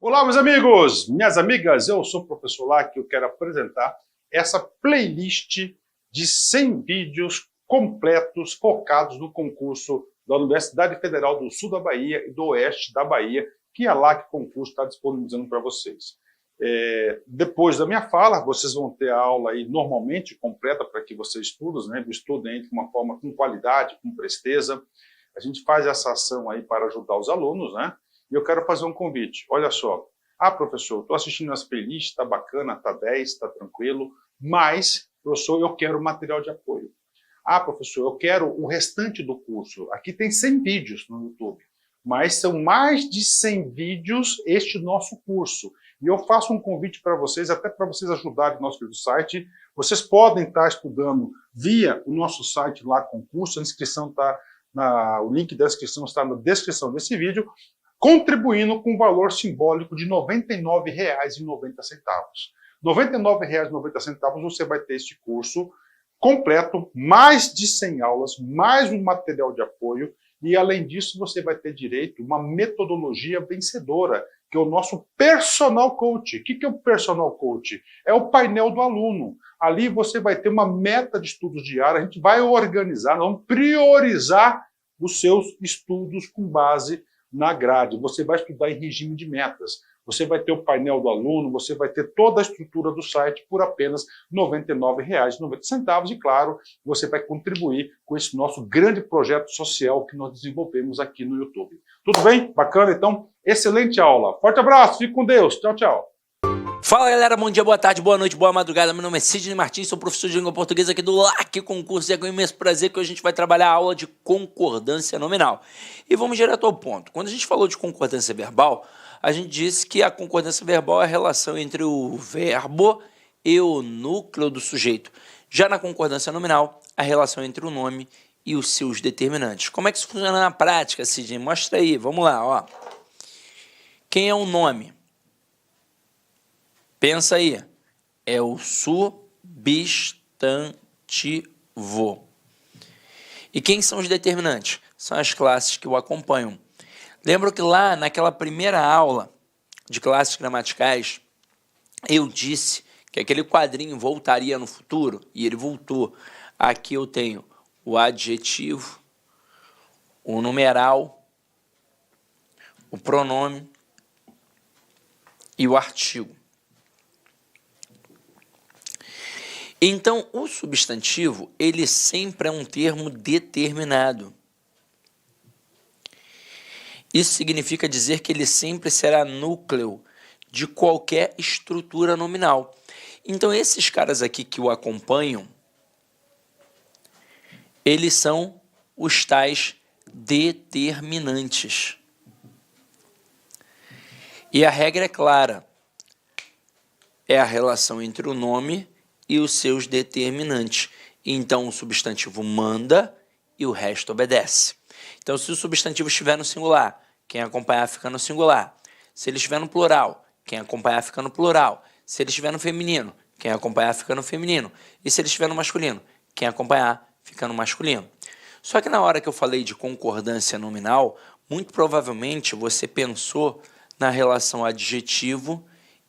Olá, meus amigos, minhas amigas, eu sou o professor Lac e eu quero apresentar essa playlist de 100 vídeos completos focados no concurso da Universidade Federal do Sul da Bahia e do Oeste da Bahia, que a Lac Concurso está disponibilizando para vocês. Depois da minha fala, vocês vão ter a aula aí normalmente completa para que vocês estudem de uma forma com qualidade, com presteza. A gente faz essa ação aí para ajudar os alunos, né? E eu quero fazer um convite. Olha só. Professor, estou assistindo as playlists, está bacana, está 10, está tranquilo, mas, professor, eu quero material de apoio. Professor, eu quero o restante do curso. Aqui tem 100 vídeos no YouTube, mas são mais de 100 vídeos este nosso curso. E eu faço um convite para vocês, até para vocês ajudarem o nosso site. Vocês podem estar estudando via o nosso site lá, concurso, a inscrição está... o link da inscrição está na descrição desse vídeo, contribuindo com um valor simbólico de R$ 99,90. R$ 99,90 você vai ter este curso completo, mais de 100 aulas, mais um material de apoio, e além disso você vai ter direito a uma metodologia vencedora, que é o nosso Personal Coach. O que é o Personal Coach? É o painel do aluno. Ali você vai ter uma meta de estudos diária, a gente vai organizar, vamos priorizar os seus estudos com base na grade. Você vai estudar em regime de metas. Você vai ter o painel do aluno, você vai ter toda a estrutura do site por apenas R$ 99,90. E, claro, você vai contribuir com esse nosso grande projeto social que nós desenvolvemos aqui no YouTube. Tudo bem? Bacana? Então, excelente aula. Forte abraço, fique com Deus. Tchau, tchau. Fala galera, bom dia, boa tarde, boa noite, boa madrugada. Meu nome é Sidney Martins, sou professor de língua portuguesa aqui do Lac Concurso e é com imenso prazer que hoje a gente vai trabalhar a aula de concordância nominal. E vamos direto ao ponto. Quando a gente falou de concordância verbal, a gente disse que a concordância verbal é a relação entre o verbo e o núcleo do sujeito. Já na concordância nominal, a relação entre o nome e os seus determinantes. Como é que isso funciona na prática, Sidney? Mostra aí, vamos lá, ó. Quem é o nome? Pensa aí, é o substantivo. E quem são os determinantes? São as classes que o acompanham. Lembro que lá naquela primeira aula de classes gramaticais, eu disse que aquele quadrinho voltaria no futuro, e ele voltou. Aqui eu tenho o adjetivo, o numeral, o pronome e o artigo. Então, o substantivo, ele sempre é um termo determinado. Isso significa dizer que ele sempre será núcleo de qualquer estrutura nominal. Então, esses caras aqui que o acompanham, eles são os tais determinantes. E a regra é clara. É a relação entre o nome e os seus determinantes. Então, o substantivo manda e o resto obedece. Então, se o substantivo estiver no singular, quem acompanhar fica no singular. Se ele estiver no plural, quem acompanhar fica no plural. Se ele estiver no feminino, quem acompanhar fica no feminino. E se ele estiver no masculino, quem acompanhar fica no masculino. Só que na hora que eu falei de concordância nominal, muito provavelmente você pensou na relação adjetivo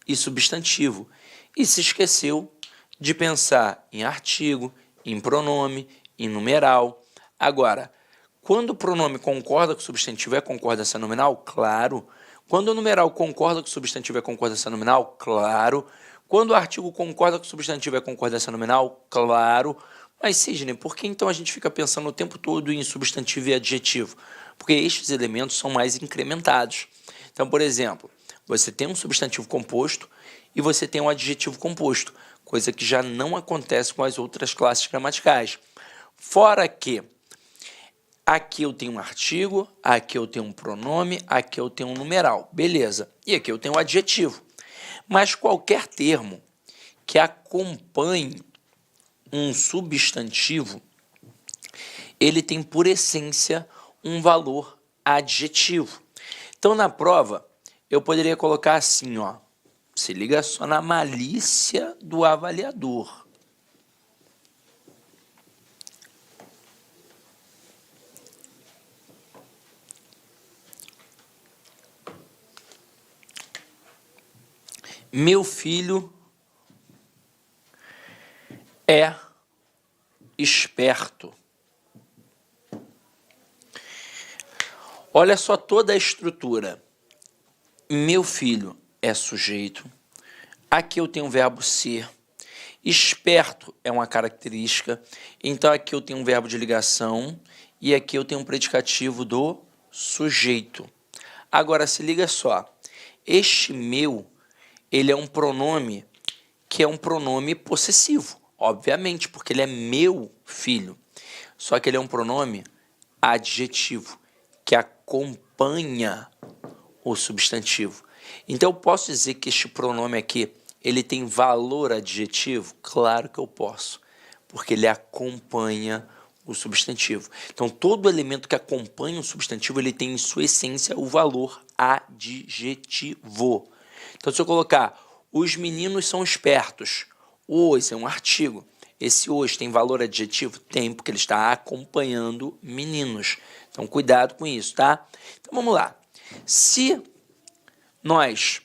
e substantivo e se esqueceu de pensar em artigo, em pronome, em numeral. Agora, quando o pronome concorda com o substantivo, é concordância nominal? Claro. Quando o numeral concorda com o substantivo, é concordância nominal? Claro. Quando o artigo concorda com o substantivo, é concordância nominal? Claro. Mas, Sidney, por que então a gente fica pensando o tempo todo em substantivo e adjetivo? Porque estes elementos são mais incrementados. Então, por exemplo, você tem um substantivo composto e você tem um adjetivo composto, coisa que já não acontece com as outras classes gramaticais. Fora que aqui eu tenho um artigo, aqui eu tenho um pronome, aqui eu tenho um numeral, beleza. E aqui eu tenho um adjetivo. Mas qualquer termo que acompanhe um substantivo, ele tem por essência um valor adjetivo. Então, na prova, eu poderia colocar assim, ó. Se liga só na malícia do avaliador. Meu filho é esperto. Olha só toda a estrutura. Meu filho é sujeito. Aqui eu tenho o verbo ser. Esperto é uma característica. Então aqui eu tenho um verbo de ligação e aqui eu tenho um predicativo do sujeito. Agora se liga só. Este meu, ele é um pronome que é um pronome possessivo, obviamente, porque ele é meu filho. Só que ele é um pronome adjetivo, que acompanha o substantivo. Então, eu posso dizer que este pronome aqui, ele tem valor adjetivo? Claro que eu posso, porque ele acompanha o substantivo. Então, todo elemento que acompanha o substantivo, ele tem em sua essência o valor adjetivo. Então, se eu colocar, os meninos são espertos, os é um artigo. Esse os tem valor adjetivo? Tem, porque ele está acompanhando meninos. Então, cuidado com isso, tá? Então, vamos lá. Se nós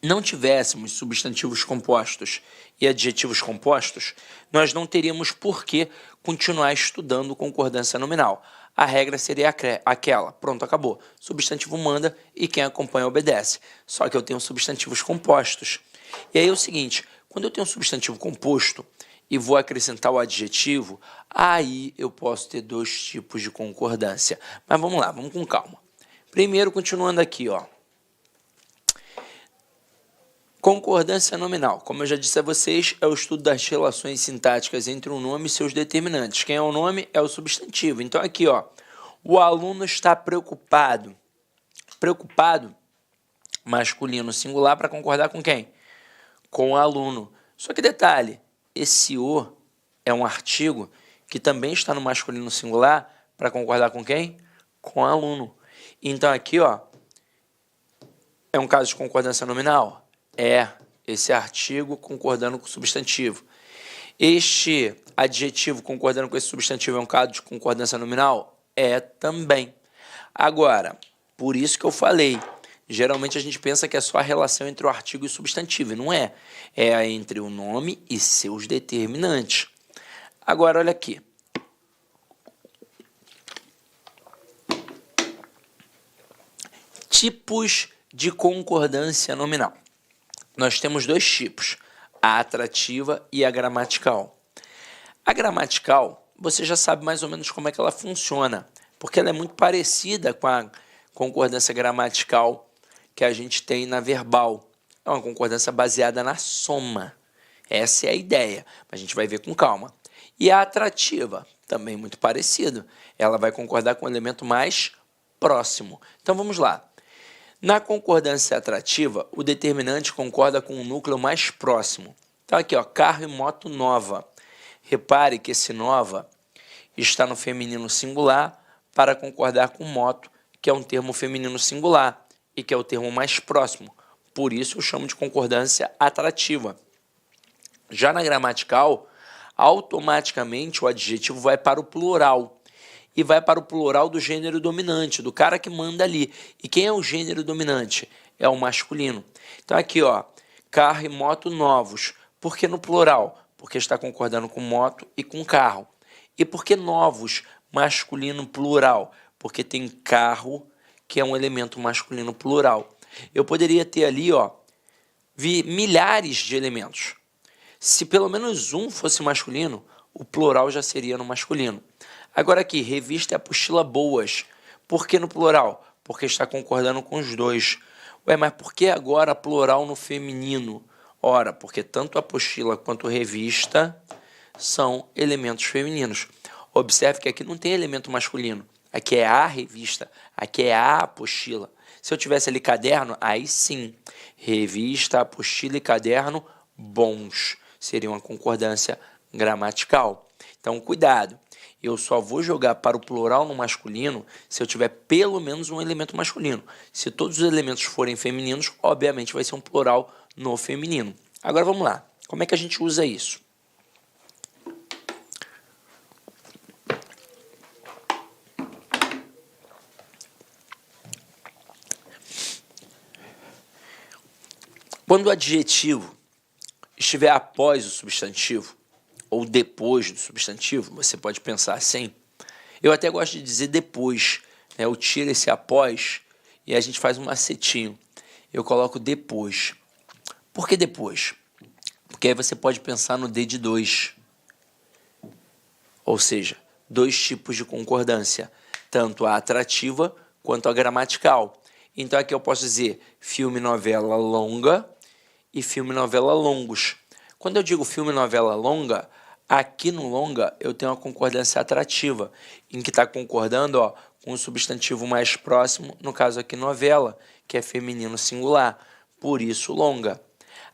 não tivéssemos substantivos compostos e adjetivos compostos, nós não teríamos por que continuar estudando concordância nominal. A regra seria aquela, pronto, acabou. Substantivo manda e quem acompanha obedece. Só que eu tenho substantivos compostos. E aí é o seguinte, quando eu tenho um substantivo composto e vou acrescentar o adjetivo, aí eu posso ter dois tipos de concordância. Mas vamos lá, vamos com calma. Primeiro, continuando aqui, ó. Concordância nominal. Como eu já disse a vocês, é o estudo das relações sintáticas entre um nome e seus determinantes. Quem é o nome é o substantivo. Então aqui, ó, o aluno está preocupado. Preocupado, masculino singular, para concordar com quem? Com o aluno. Só que detalhe, esse o é um artigo que também está no masculino singular para concordar com quem? Com o aluno. Então aqui, ó, é um caso de concordância nominal? É esse artigo concordando com o substantivo. Este adjetivo concordando com esse substantivo é um caso de concordância nominal? É também. Agora, por isso que eu falei, geralmente a gente pensa que é só a relação entre o artigo e o substantivo, e não é. É entre o nome e seus determinantes. Agora, olha aqui. Tipos de concordância nominal. Nós temos dois tipos, a atrativa e a gramatical. A gramatical, você já sabe mais ou menos como é que ela funciona, porque ela é muito parecida com a concordância gramatical que a gente tem na verbal. É uma concordância baseada na soma. Essa é a ideia, mas a gente vai ver com calma. E a atrativa, também muito parecido. Ela vai concordar com o elemento mais próximo. Então vamos lá. Na concordância atrativa, o determinante concorda com o núcleo mais próximo. Então aqui, ó, carro e moto nova. Repare que esse nova está no feminino singular para concordar com moto, que é um termo feminino singular e que é o termo mais próximo. Por isso eu chamo de concordância atrativa. Já na gramatical, automaticamente o adjetivo vai para o plural. E vai para o plural do gênero dominante, do cara que manda ali. E quem é o gênero dominante? É o masculino. Então aqui, ó, carro e moto novos. Por que no plural? Porque está concordando com moto e com carro. E por que novos, masculino plural? Porque tem carro, que é um elemento masculino plural. Eu poderia ter ali, ó, milhares de elementos. Se pelo menos um fosse masculino, o plural já seria no masculino. Agora aqui, revista e apostila boas. Por que no plural? Porque está concordando com os dois. Ué, mas por que agora plural no feminino? Ora, porque tanto apostila quanto revista são elementos femininos. Observe que aqui não tem elemento masculino. Aqui é a revista, aqui é a apostila. Se eu tivesse ali caderno, aí sim. Revista, apostila e caderno, bons. Seria uma concordância gramatical. Então, cuidado. Eu só vou jogar para o plural no masculino se eu tiver pelo menos um elemento masculino. Se todos os elementos forem femininos, obviamente vai ser um plural no feminino. Agora vamos lá. Como é que a gente usa isso? Quando o adjetivo estiver após o substantivo, ou depois do substantivo, você pode pensar assim. Eu até gosto de dizer depois, né? Eu tiro esse após e a gente faz um macetinho. Eu coloco depois. Por que depois? Porque aí você pode pensar no D de 2. Ou seja, dois tipos de concordância, tanto a atrativa quanto a gramatical. Então aqui eu posso dizer filme, novela longa e filme, novela longos. Quando eu digo filme, novela longa, aqui no longa eu tenho uma concordância atrativa, em que está concordando com o substantivo mais próximo, no caso aqui novela, que é feminino singular, por isso longa.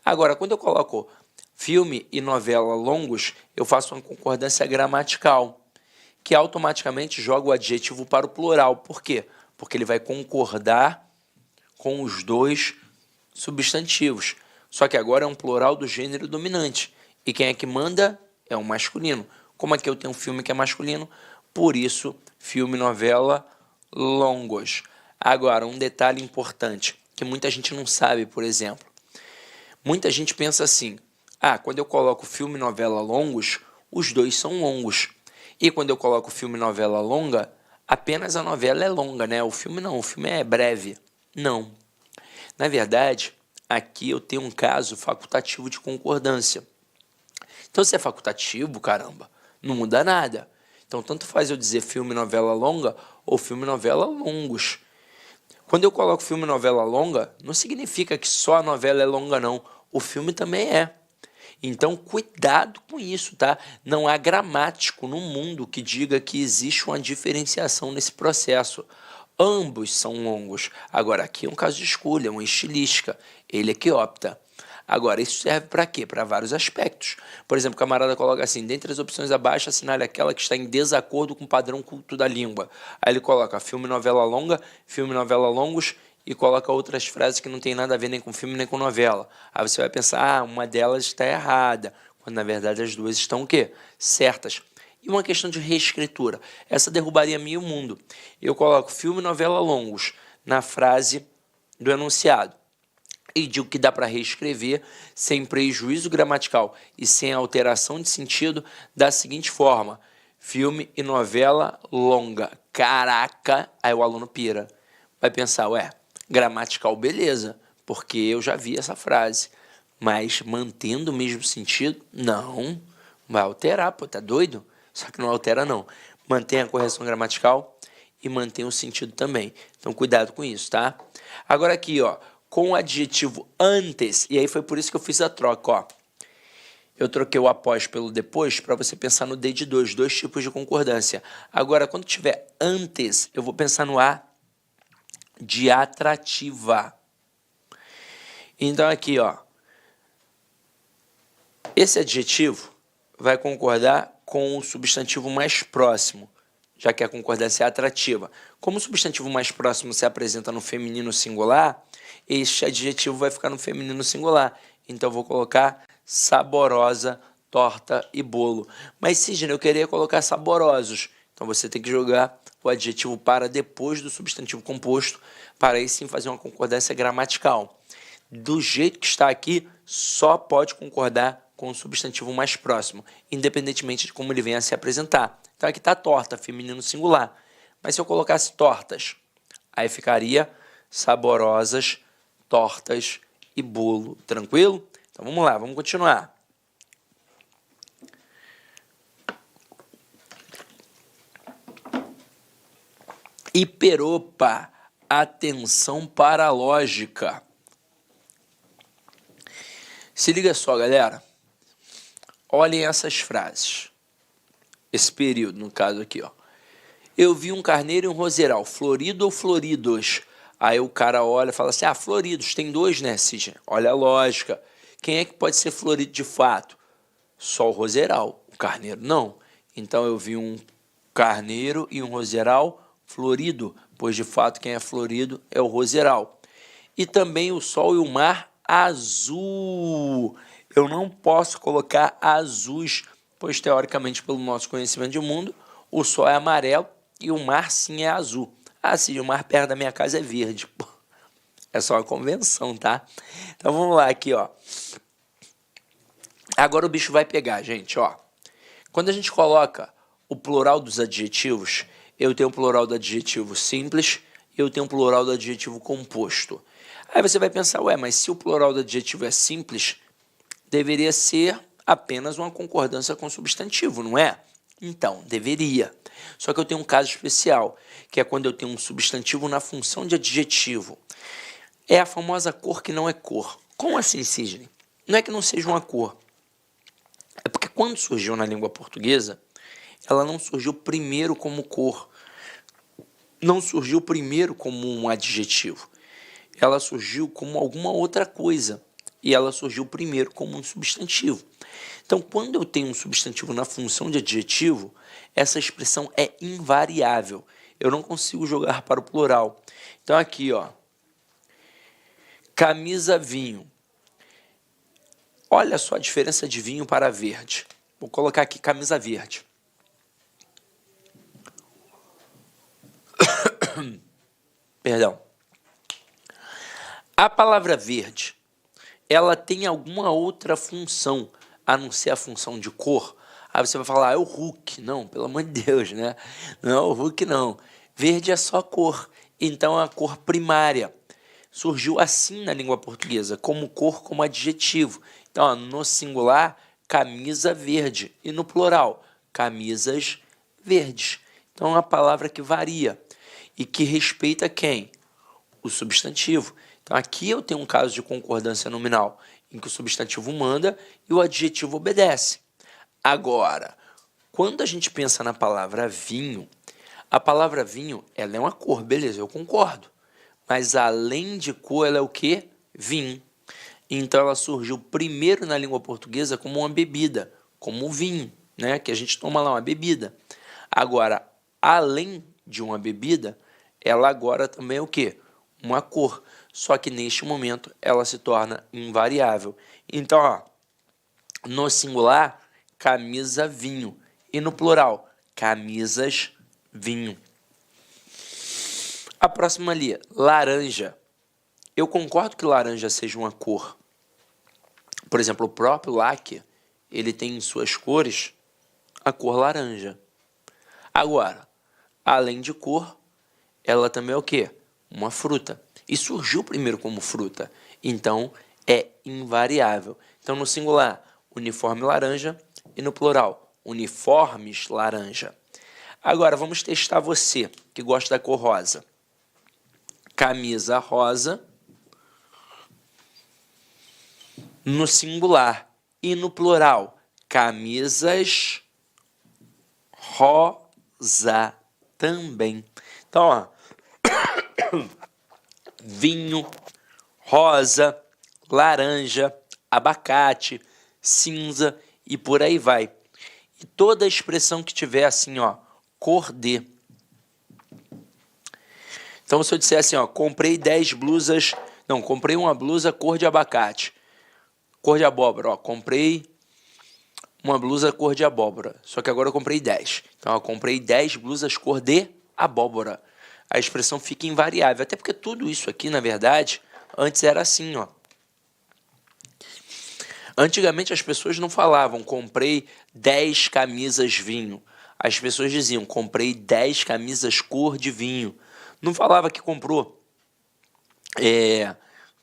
Agora, quando eu coloco filme e novela longos, eu faço uma concordância gramatical, que automaticamente joga o adjetivo para o plural. Por quê? Porque ele vai concordar com os dois substantivos. Só que agora é um plural do gênero dominante. E quem é que manda é o masculino. Como aqui eu tenho um filme que é masculino, por isso filme, novela longos. Agora, um detalhe importante, que muita gente não sabe, por exemplo. Muita gente pensa assim, quando eu coloco filme e novela longos, os dois são longos. E quando eu coloco filme e novela longa, apenas a novela é longa, né? O filme não, o filme é breve. Não. Na verdade, aqui eu tenho um caso facultativo de concordância. Então, se é facultativo, caramba, não muda nada. Então, tanto faz eu dizer filme e novela longa ou filme e novela longos. Quando eu coloco filme e novela longa, não significa que só a novela é longa, não. O filme também é. Então, cuidado com isso, tá? Não há gramático no mundo que diga que existe uma diferenciação nesse processo. Ambos são longos. Agora, aqui é um caso de escolha, uma estilística. Ele é que opta. Agora, isso serve para quê? Para vários aspectos. Por exemplo, o camarada coloca assim, dentre as opções abaixo, assinale aquela que está em desacordo com o padrão culto da língua. Aí ele coloca filme, novela longa, filme, novela longos, e coloca outras frases que não tem nada a ver nem com filme nem com novela. Aí você vai pensar, uma delas está errada, quando na verdade as duas estão o quê? Certas. E uma questão de reescritura. Essa derrubaria meio mundo. Eu coloco filme, novela longos na frase do enunciado. E digo que dá para reescrever sem prejuízo gramatical e sem alteração de sentido da seguinte forma: filme e novela longa. Caraca! Aí o aluno pira. Vai pensar, gramatical beleza, porque eu já vi essa frase. Mas mantendo o mesmo sentido? Não. Vai alterar, pô, tá doido? Só que não altera não. Mantém a correção gramatical e mantém o sentido também. Então cuidado com isso, tá? Agora aqui, com o adjetivo antes, e aí foi por isso que eu fiz a troca, Eu troquei o após pelo depois para você pensar no D de 2, dois tipos de concordância. Agora, quando tiver antes, eu vou pensar no A de atrativa. Então aqui, esse adjetivo vai concordar com o substantivo mais próximo, já que a concordância é atrativa. Como o substantivo mais próximo se apresenta no feminino singular, este adjetivo vai ficar no feminino singular. Então, eu vou colocar saborosa, torta e bolo. Mas, Sidney, eu queria colocar saborosos. Então, você tem que jogar o adjetivo para depois do substantivo composto, para aí sim fazer uma concordância gramatical. Do jeito que está aqui, só pode concordar com o substantivo mais próximo, independentemente de como ele venha a se apresentar. Então, aqui está torta, feminino singular. Mas se eu colocasse tortas, aí ficaria saborosas, tortas e bolo. Tranquilo? Então, vamos lá, vamos continuar. Hiperopa, atenção para a lógica. Se liga só, galera. Olhem essas frases. Esse período, no caso aqui, Eu vi um carneiro e um roseral, florido ou floridos? Aí o cara olha e fala assim, floridos, tem dois, né, Sidney? Olha a lógica. Quem é que pode ser florido de fato? Só o roseral, o carneiro não. Então eu vi um carneiro e um roseral florido, pois de fato quem é florido é o roseral. E também o sol e o mar azul. Eu não posso colocar azuis, pois teoricamente pelo nosso conhecimento de mundo, o sol é amarelo e o mar sim é azul. Sim, o mar perto da minha casa é verde. É só uma convenção, tá? Então vamos lá aqui, ó. Agora o bicho vai pegar, gente, ó. Quando a gente coloca o plural dos adjetivos, eu tenho o plural do adjetivo simples e eu tenho o plural do adjetivo composto. Aí você vai pensar, ué, mas se o plural do adjetivo é simples, deveria ser apenas uma concordância com o substantivo, não é? Então, deveria. Só que eu tenho um caso especial, que é quando eu tenho um substantivo na função de adjetivo. É a famosa cor que não é cor. Como assim, Sidney? Não é que não seja uma cor. É porque quando surgiu na língua portuguesa, ela não surgiu primeiro como cor, não surgiu primeiro como um adjetivo. Ela surgiu como alguma outra coisa e ela surgiu primeiro como um substantivo. Então, quando eu tenho um substantivo na função de adjetivo, essa expressão é invariável. Eu não consigo jogar para o plural. Então, aqui, ó, camisa vinho. Olha só a diferença de vinho para verde. Vou colocar aqui camisa verde. Perdão. A palavra verde, ela tem alguma outra função, a não ser a função de cor? Aí você vai falar, é o Hulk. Não, pelo amor de Deus, né? Não é o Hulk, não. Verde é só cor. Então, é a cor primária. Surgiu assim na língua portuguesa, como cor, como adjetivo. Então, ó, no singular, camisa verde. E no plural, camisas verdes. Então, é uma palavra que varia e que respeita quem? O substantivo. Então, aqui eu tenho um caso de concordância nominal, em que o substantivo manda e o adjetivo obedece. Agora, quando a gente pensa na palavra vinho, a palavra vinho, ela é uma cor, beleza, eu concordo. Mas além de cor, ela é o quê? Vinho. Então ela surgiu primeiro na língua portuguesa como uma bebida, como o vinho, né? Que a gente toma lá, uma bebida. Agora, além de uma bebida, ela agora também é o quê? Uma cor. Só que neste momento ela se torna invariável. Então, ó, no singular, camisa vinho. E no plural, camisas vinho. A próxima ali, laranja. Eu concordo que laranja seja uma cor. Por exemplo, o próprio laque, ele tem em suas cores a cor laranja. Agora, além de cor, ela também é o quê? Uma fruta. E surgiu primeiro como fruta. Então, é invariável. Então, no singular, uniforme laranja. E no plural, uniformes laranja. Agora, vamos testar você, que gosta da cor rosa. Camisa rosa no singular e no plural, camisas rosa também. Então, ó, vinho, rosa, laranja, abacate, cinza e por aí vai. E toda expressão que tiver assim, ó, cor de. Então, se eu disser assim, ó, comprei 10 blusas, não, comprei uma blusa cor de abacate, cor de abóbora, ó, comprei uma blusa cor de abóbora, só que agora eu comprei 10. Então, eu comprei 10 blusas cor de abóbora. A expressão fica invariável, até porque tudo isso aqui, na verdade, antes era assim, ó. Antigamente as pessoas não falavam, comprei 10 camisas vinho. As pessoas diziam, comprei 10 camisas cor de vinho. Não falava que comprou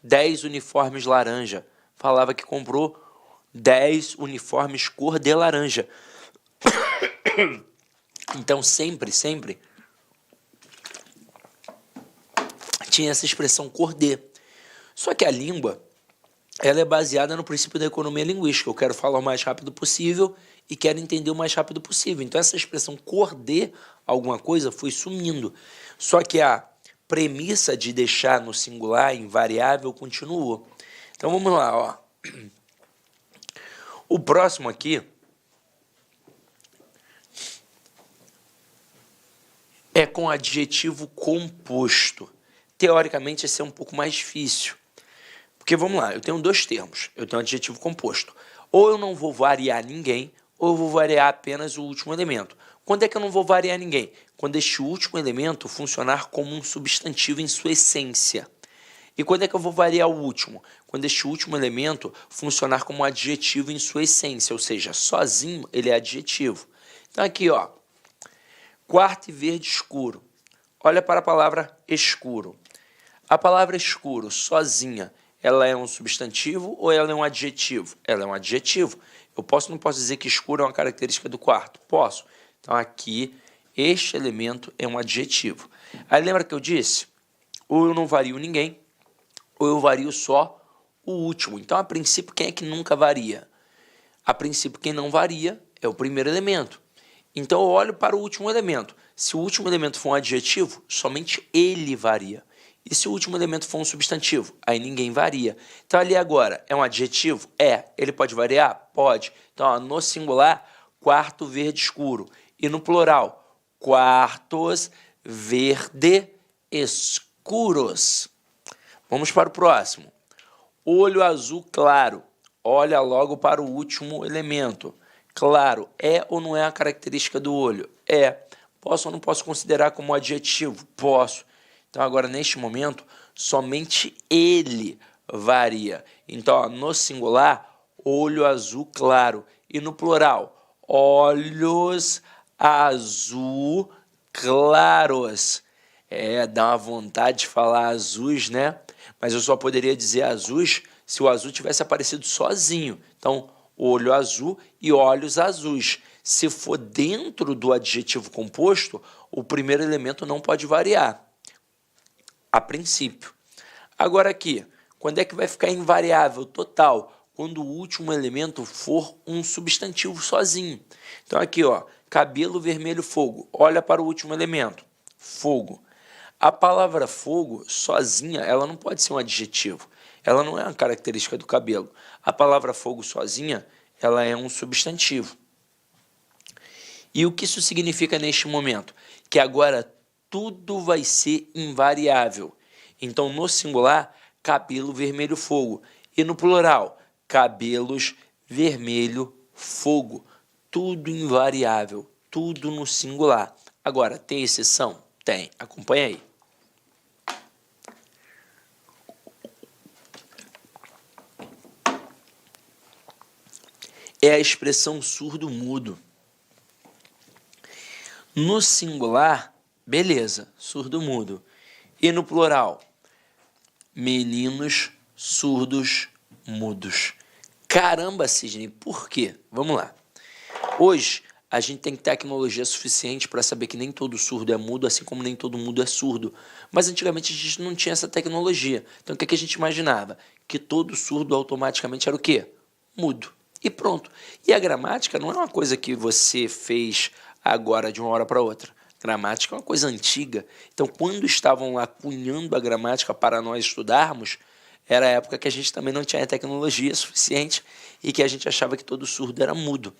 10 uniformes laranja. Falava que comprou 10 uniformes cor de laranja. Então, sempre tinha essa expressão cor de. Só que a língua, ela é baseada no princípio da economia linguística. Eu quero falar o mais rápido possível e quero entender o mais rápido possível. Então, essa expressão cor de alguma coisa foi sumindo. Só que a premissa de deixar no singular invariável continuou. Então, vamos lá, ó. O próximo aqui é com adjetivo composto. Teoricamente, esse é um pouco mais difícil. Porque, vamos lá, eu tenho dois termos. Eu tenho adjetivo composto. Ou eu não vou variar ninguém, ou eu vou variar apenas o último elemento. Quando é que eu não vou variar ninguém? Quando este último elemento funcionar como um substantivo em sua essência. E quando é que eu vou variar o último? Quando este último elemento funcionar como adjetivo em sua essência, ou seja, sozinho ele é adjetivo. Então aqui, ó, quarto e verde escuro. Olha para a palavra escuro. A palavra escuro, sozinha, ela é um substantivo ou ela é um adjetivo? Ela é um adjetivo. Eu não posso dizer que escuro é uma característica do quarto? Posso. Então aqui, este elemento é um adjetivo. Aí lembra que eu disse? Ou eu não vario ninguém, ou eu vario só o último. Então, a princípio, quem é que nunca varia? A princípio, quem não varia é o primeiro elemento. Então, eu olho para o último elemento. Se o último elemento for um adjetivo, somente ele varia. E se o último elemento for um substantivo? Aí ninguém varia. Então, ali agora, é um adjetivo? É. Ele pode variar? Pode. Então, ó, no singular, quarto verde escuro. E no plural, quartos verde escuros. Vamos para o próximo. Olho azul claro. Olha logo para o último elemento. Claro, é ou não é a característica do olho? É. Posso ou não posso considerar como adjetivo? Posso. Então, agora, neste momento, somente ele varia. Então, ó, no singular, olho azul claro. E no plural, olhos azul claros. Dá uma vontade de falar azuis, né? Mas eu só poderia dizer azuis se o azul tivesse aparecido sozinho. Então, olho azul e olhos azuis. Se for dentro do adjetivo composto, o primeiro elemento não pode variar, a princípio. Agora aqui, quando é que vai ficar invariável total? Quando o último elemento for um substantivo sozinho. Então aqui, ó, cabelo vermelho fogo. Olha para o último elemento, fogo. A palavra fogo, sozinha, ela não pode ser um adjetivo. Ela não é uma característica do cabelo. A palavra fogo sozinha, ela é um substantivo. E o que isso significa neste momento? Que agora tudo vai ser invariável. Então, no singular, cabelo vermelho fogo. E no plural, cabelos vermelho fogo. Tudo invariável, tudo no singular. Agora, tem exceção? Tem. Acompanha aí. É a expressão surdo-mudo. No singular, beleza, surdo-mudo. E no plural, meninos surdos mudos. Caramba, Sidney, por quê? Vamos lá. Hoje, a gente tem tecnologia suficiente para saber que nem todo surdo é mudo, assim como nem todo mudo é surdo. Mas antigamente a gente não tinha essa tecnologia. Então o que a gente imaginava? Que todo surdo automaticamente era o quê? Mudo. E pronto. E a gramática não é uma coisa que você fez agora de uma hora para outra. Gramática é uma coisa antiga. Então, quando estavam lá cunhando a gramática para nós estudarmos, era a época que a gente também não tinha tecnologia suficiente e que a gente achava que todo surdo era mudo.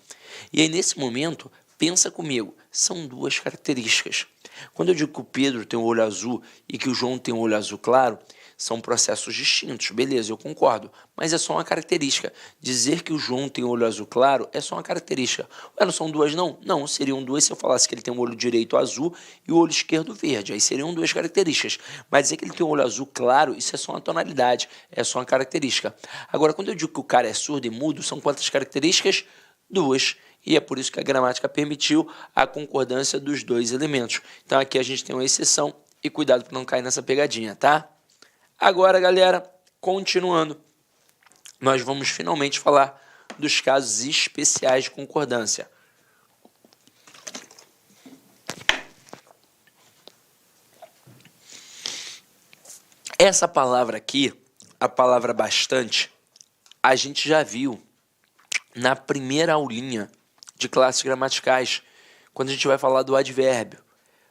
E aí, nesse momento, pensa comigo, são duas características. Quando eu digo que o Pedro tem o olho azul e que o João tem o olho azul claro, são processos distintos, beleza, eu concordo, mas é só uma característica. Dizer que o João tem o olho azul claro é só uma característica. Ué, não são duas, não? Não, seriam duas se eu falasse que ele tem o olho direito azul e o olho esquerdo verde, aí seriam duas características. Mas dizer que ele tem o olho azul claro, isso é só uma tonalidade, é só uma característica. Agora, quando eu digo que o cara é surdo e mudo, são quantas características? Duas. E é por isso que a gramática permitiu a concordância dos dois elementos. Então aqui a gente tem uma exceção e cuidado para não cair nessa pegadinha, tá? Agora, galera, continuando, nós vamos finalmente falar dos casos especiais de concordância. Essa palavra aqui, a palavra bastante, a gente já viu na primeira aulinha de classes gramaticais, quando a gente vai falar do advérbio,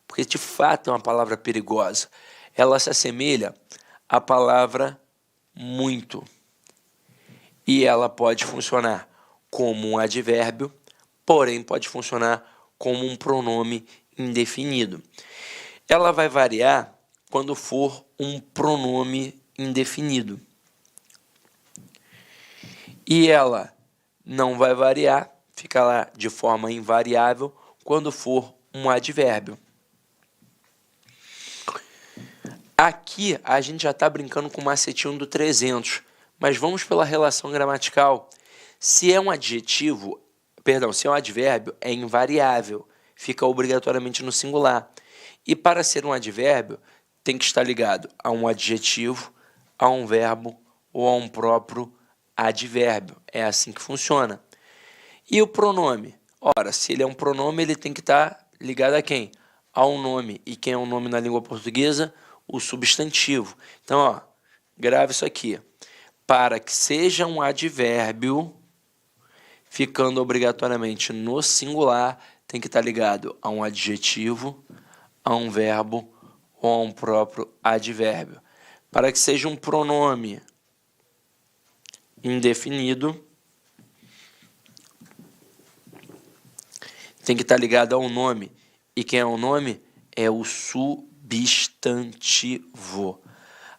porque de fato é uma palavra perigosa. Ela se assemelha à palavra muito, e ela pode funcionar como um advérbio, porém pode funcionar como um pronome indefinido. Ela vai variar quando for um pronome indefinido. E ela não vai variar, fica lá de forma invariável, quando for um advérbio. A Aqui a gente já está brincando com o macetinho do 300, mas vamos pela relação gramatical. Se é um adjetivo, perdão, se é um advérbio, é invariável, fica obrigatoriamente no singular. E para ser um advérbio, tem que estar ligado a um adjetivo, a um verbo ou a um próprio advérbio. É assim que funciona. E o pronome? Ora, se ele é um pronome, ele tem que estar ligado a quem? A um nome. E quem é um nome na língua portuguesa? O substantivo. Então, ó, grave isso aqui. Para que seja um advérbio, ficando obrigatoriamente no singular, tem que estar ligado a um adjetivo, a um verbo ou a um próprio advérbio. Para que seja um pronome indefinido, tem que estar ligado a um nome. E quem é o nome? É o substantivo.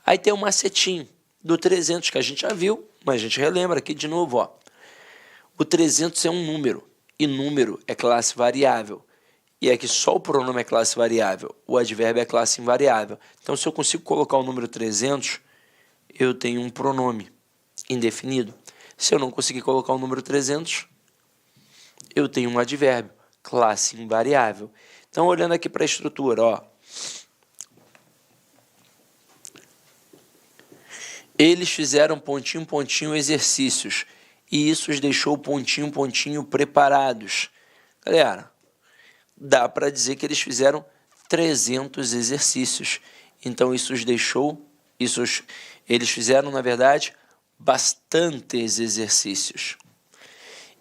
Aí tem um macetinho do 300 que a gente já viu, mas a gente relembra aqui de novo, ó. O 300 é um número, e número é classe variável. E aqui só o pronome é classe variável, o advérbio é classe invariável. Então, se eu consigo colocar o número 300, eu tenho um pronome indefinido. Se eu não conseguir colocar o número 300, eu tenho um advérbio, classe invariável. Então, olhando aqui para a estrutura, ó. Eles fizeram pontinho, pontinho exercícios. E isso os deixou pontinho, pontinho preparados. Galera, dá para dizer que eles fizeram 300 exercícios. Então, isso os deixou... eles fizeram, na verdade, bastantes exercícios.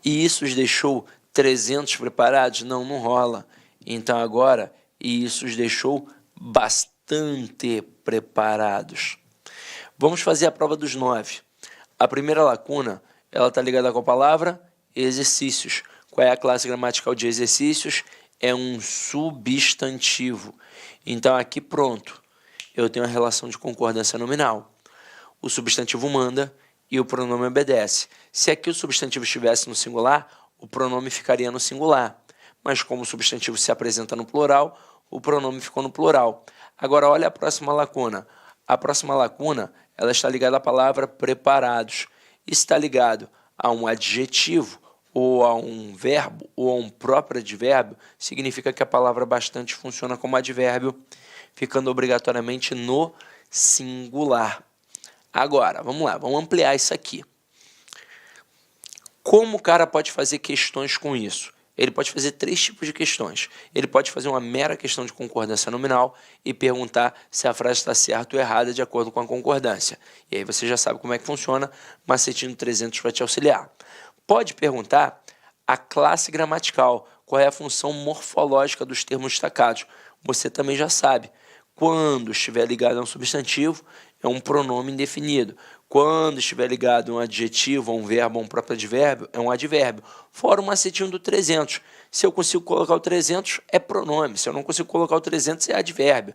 E isso os deixou 300 preparados? Não, não rola. Então, agora, e isso os deixou bastante preparados. Vamos fazer a prova dos 9. A primeira lacuna, ela está ligada com a palavra exercícios. Qual é a classe gramatical de exercícios? É um substantivo. Então, aqui pronto, eu tenho a relação de concordância nominal. O substantivo manda e o pronome obedece. Se aqui o substantivo estivesse no singular, o pronome ficaria no singular. Mas como o substantivo se apresenta no plural, o pronome ficou no plural. Agora, olha a próxima lacuna. A próxima lacuna, ela está ligada à palavra preparados. Está ligado a um adjetivo, ou a um verbo, ou a um próprio advérbio, significa que a palavra bastante funciona como advérbio, ficando obrigatoriamente no singular. Agora, vamos lá, vamos ampliar isso aqui. Como o cara pode fazer questões com isso? Ele pode fazer 3 tipos de questões. Ele pode fazer uma mera questão de concordância nominal e perguntar se a frase está certa ou errada de acordo com a concordância. E aí você já sabe como é que funciona, macetinho 300 vai te auxiliar. Pode perguntar a classe gramatical, qual é a função morfológica dos termos destacados. Você também já sabe. Quando estiver ligado a um substantivo, é um pronome indefinido. Quando estiver ligado a um adjetivo, a um verbo, a um próprio advérbio, é um advérbio. Fora o macetinho do 300. Se eu consigo colocar o 300, é pronome. Se eu não consigo colocar o 300, é advérbio.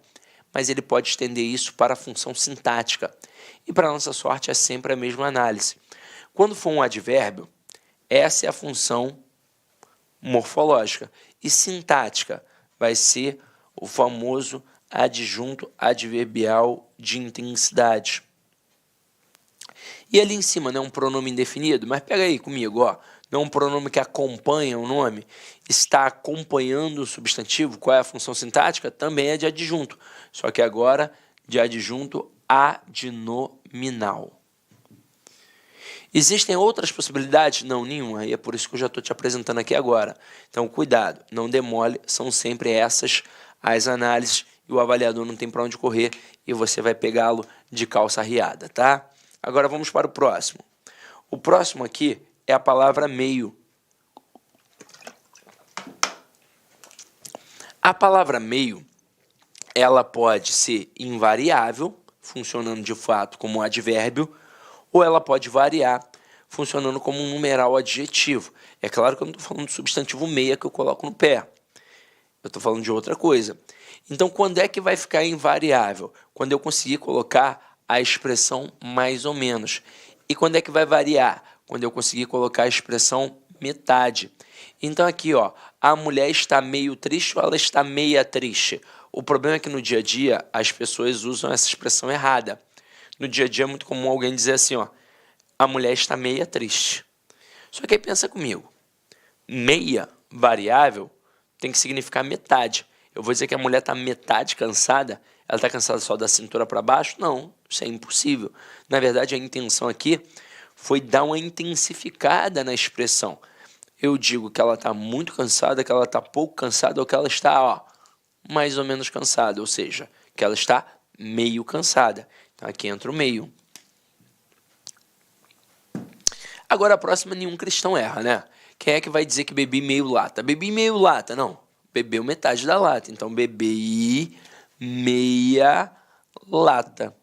Mas ele pode estender isso para a função sintática. E para nossa sorte, é sempre a mesma análise. Quando for um advérbio, essa é a função morfológica. E sintática vai ser o famoso adjunto adverbial de intensidade. E ali em cima, não é um pronome indefinido? Mas pega aí comigo, ó. Não é um pronome que acompanha o nome? Está acompanhando o substantivo? Qual é a função sintática? Também é de adjunto. Só que agora de adjunto adnominal. Existem outras possibilidades? Não, nenhuma. E é por isso que eu já estou te apresentando aqui agora. Então, cuidado, não demole, são sempre essas as análises e o avaliador não tem para onde correr e você vai pegá-lo de calça arriada, tá? Agora vamos para o próximo. O próximo aqui é a palavra meio. A palavra meio, ela pode ser invariável, funcionando de fato como um advérbio, ou ela pode variar, funcionando como um numeral adjetivo. É claro que eu não estou falando do substantivo meia que eu coloco no pé. Eu estou falando de outra coisa. Então, quando é que vai ficar invariável? Quando eu conseguir colocar a expressão mais ou menos. E quando é que vai variar? Quando eu conseguir colocar a expressão metade. Então, aqui, ó, a mulher está meio triste ou ela está meia triste? O problema é que no dia a dia as pessoas usam essa expressão errada. No dia a dia é muito comum alguém dizer assim, ó, a mulher está meia triste. Só que aí pensa comigo, meia variável tem que significar metade. Eu vou dizer que a mulher está metade cansada, ela está cansada só da cintura para baixo? Não, isso é impossível. Na verdade, a intenção aqui foi dar uma intensificada na expressão. Eu digo que ela está muito cansada, que ela está pouco cansada, ou que ela está, ó, mais ou menos cansada, ou seja, que ela está meio cansada. Então aqui entra o meio. Agora a próxima nenhum cristão erra, né? Quem é que vai dizer que bebi meio lata? Bebi meio lata, não. Bebeu metade da lata, então bebi meia lata.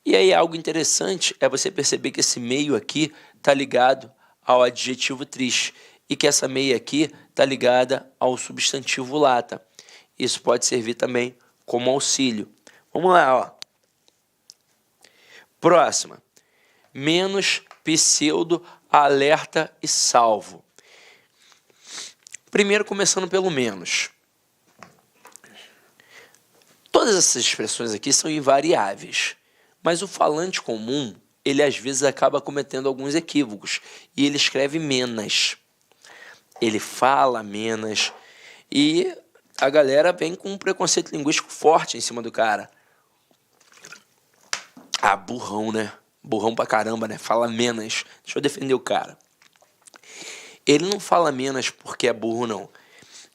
E aí algo interessante é você perceber que esse meio aqui está ligado ao adjetivo triste e que essa meia aqui está ligada ao substantivo lata. Isso pode servir também como auxílio. Vamos lá, ó. Próxima. Menos, pseudo, alerta e salvo. Primeiro, começando pelo menos. Todas essas expressões aqui são invariáveis, mas o falante comum, ele às vezes acaba cometendo alguns equívocos, e ele escreve menos. Ele fala menos, e a galera vem com um preconceito linguístico forte em cima do cara. Ah, burrão, né? Burrão pra caramba, né? Fala menos. Deixa eu defender o cara. Ele não fala menos porque é burro, não.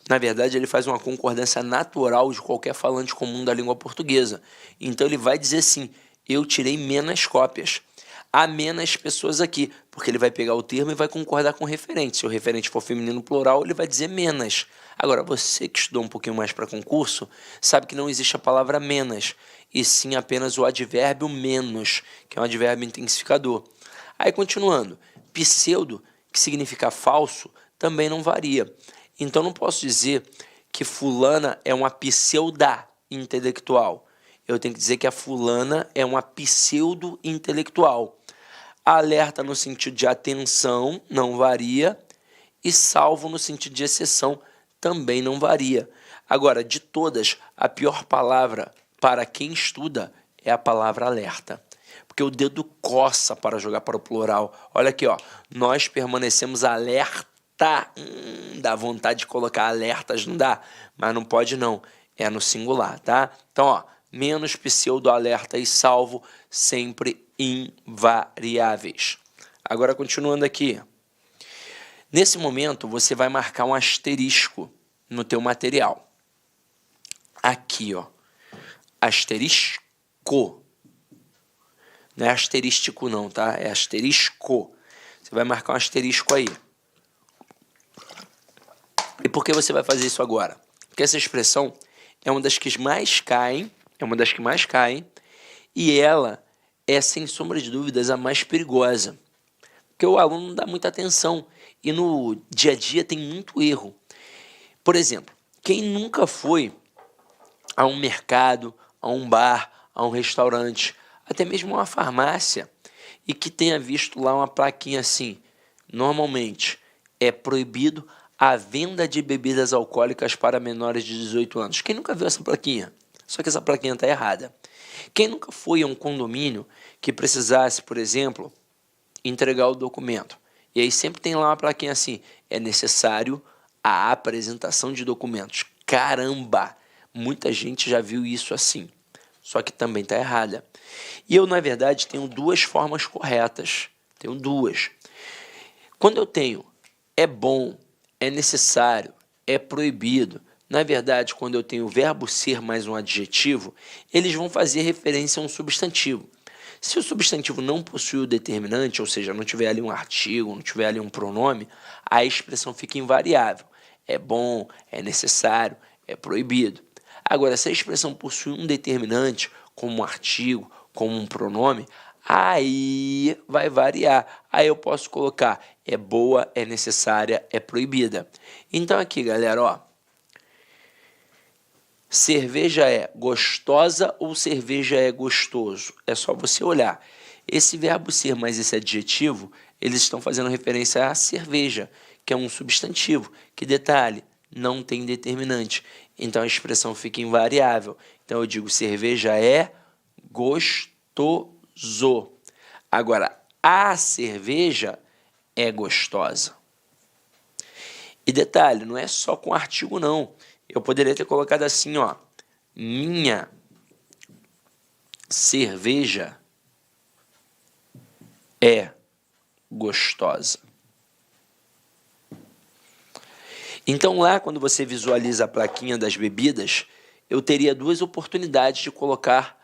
Na verdade, ele faz uma concordância natural de qualquer falante comum da língua portuguesa. Então, ele vai dizer assim, eu tirei menos cópias. Há menos pessoas aqui, porque ele vai pegar o termo e vai concordar com o referente. Se o referente for feminino plural, ele vai dizer menos. Agora, você que estudou um pouquinho mais para concurso, sabe que não existe a palavra menos, e sim apenas o advérbio menos, que é um advérbio intensificador. Aí, continuando, pseudo, que significa falso, também não varia. Então, não posso dizer que fulana é uma pseudo-intelectual. Eu tenho que dizer que a fulana é uma pseudo-intelectual. Alerta no sentido de atenção não varia e salvo no sentido de exceção também não varia. Agora, de todas, a pior palavra para quem estuda é a palavra alerta. Porque o dedo coça para jogar para o plural. Olha aqui, ó, nós permanecemos alerta. Dá vontade de colocar alertas, não dá, mas não pode não, é no singular, tá? Então, ó, menos, pseudo, alerta e salvo, sempre invariáveis. Agora, continuando aqui. Nesse momento, você vai marcar um asterisco no teu material. Aqui, ó, asterisco. Não é asterístico não, tá? É asterisco. Você vai marcar um asterisco aí. E por que você vai fazer isso agora? Porque essa expressão é uma das que mais caem, e ela é, sem sombra de dúvidas, a mais perigosa. Porque o aluno não dá muita atenção e no dia a dia tem muito erro. Por exemplo, quem nunca foi a um mercado, a um bar, a um restaurante, até mesmo a uma farmácia, e que tenha visto lá uma plaquinha assim, normalmente é proibido a venda de bebidas alcoólicas para menores de 18 anos. Quem nunca viu essa plaquinha? Só que essa plaquinha está errada. Quem nunca foi a um condomínio que precisasse, por exemplo, entregar o documento? E aí sempre tem lá uma plaquinha assim, é necessário a apresentação de documentos. Caramba! Muita gente já viu isso assim, só que também está errada. E eu, na verdade, tenho duas formas corretas. Tenho duas. Quando eu tenho é bom, é necessário, é proibido, na verdade, quando eu tenho o verbo ser mais um adjetivo, eles vão fazer referência a um substantivo. Se o substantivo não possui o determinante, ou seja, não tiver ali um artigo, não tiver ali um pronome, a expressão fica invariável. É bom, é necessário, é proibido. Agora, se a expressão possui um determinante, como um artigo, como um pronome, aí vai variar. Aí eu posso colocar é boa, é necessária, é proibida. Então aqui, galera, ó. Cerveja é gostosa ou cerveja é gostoso? É só você olhar. Esse verbo ser mais esse adjetivo, eles estão fazendo referência à cerveja, que é um substantivo. Que detalhe, não tem determinante. então a expressão fica invariável. Então eu digo cerveja é gostoso. Agora, a cerveja é gostosa. E detalhe, não é só com artigo não. Eu poderia ter colocado assim, ó, minha cerveja é gostosa. Então lá, quando você visualiza a plaquinha das bebidas, eu teria duas oportunidades de colocar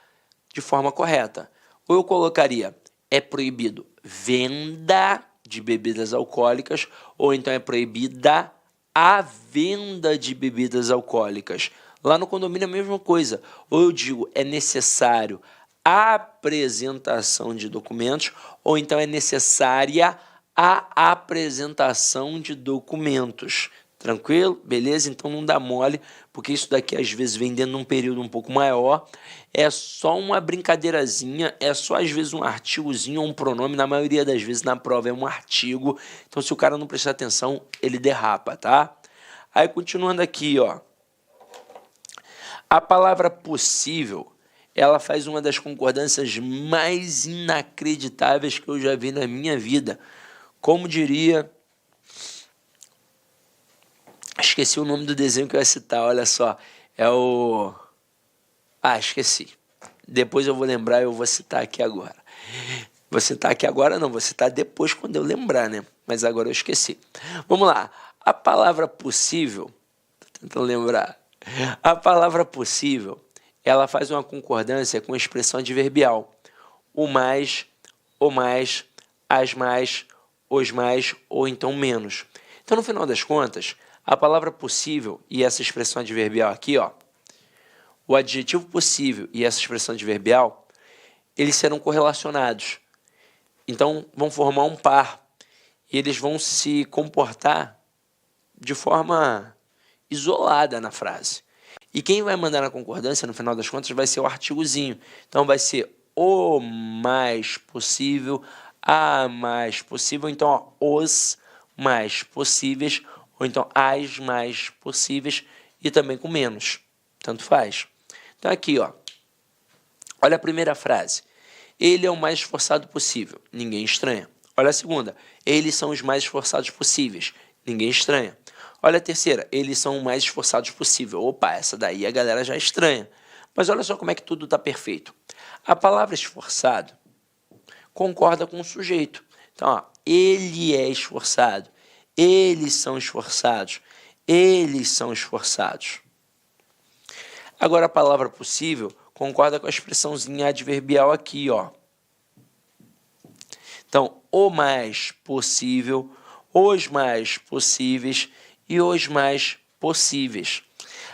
de forma correta. Ou eu colocaria, é proibido venda de bebidas alcoólicas, ou então é proibida a venda de bebidas alcoólicas. Lá no condomínio é a mesma coisa. Ou eu digo, é necessário a apresentação de documentos, ou então é necessária a apresentação de documentos. Tranquilo? Beleza? Então não dá mole, porque isso daqui às vezes vem dentro de um período um pouco maior. É só uma brincadeirazinha, é só às vezes um artigozinho ou um pronome. Na maioria das vezes na prova é um artigo. Então se o cara não prestar atenção, ele derrapa, tá? Aí continuando aqui, ó. A palavra possível, ela faz uma das concordâncias mais inacreditáveis que eu já vi na minha vida. Como diria... Esqueci o nome do desenho que eu ia citar, olha só. É o... esqueci. Depois eu vou lembrar e eu vou citar aqui agora. Vou citar aqui agora não, vou citar depois quando eu lembrar, né? Mas agora eu esqueci. Vamos lá. A palavra possível... Tô tentando lembrar. A palavra possível, ela faz uma concordância com a expressão adverbial. O mais, as mais, os mais ou então menos. Então, no final das contas... A palavra possível e essa expressão adverbial aqui, ó, o adjetivo possível e essa expressão adverbial, eles serão correlacionados. Então, vão formar um par e eles vão se comportar de forma isolada na frase. E quem vai mandar na concordância, no final das contas, vai ser o artigozinho. Então, vai ser o mais possível, a mais possível, então, ó, os mais possíveis, ou então as mais possíveis e também com menos. Tanto faz. Então aqui, ó. Olha a primeira frase. Ele é o mais esforçado possível. Ninguém estranha. Olha a segunda. Eles são os mais esforçados possíveis. Ninguém estranha. Olha a terceira. Eles são os mais esforçados possível. Opa, essa daí a galera já estranha. Mas olha só como é que tudo está perfeito. A palavra esforçado concorda com o sujeito. Então, ó, ele é esforçado. Eles são esforçados. Eles são esforçados. Agora a palavra possível concorda com a expressãozinha adverbial aqui, ó. Então, o mais possível, os mais possíveis e os mais possíveis.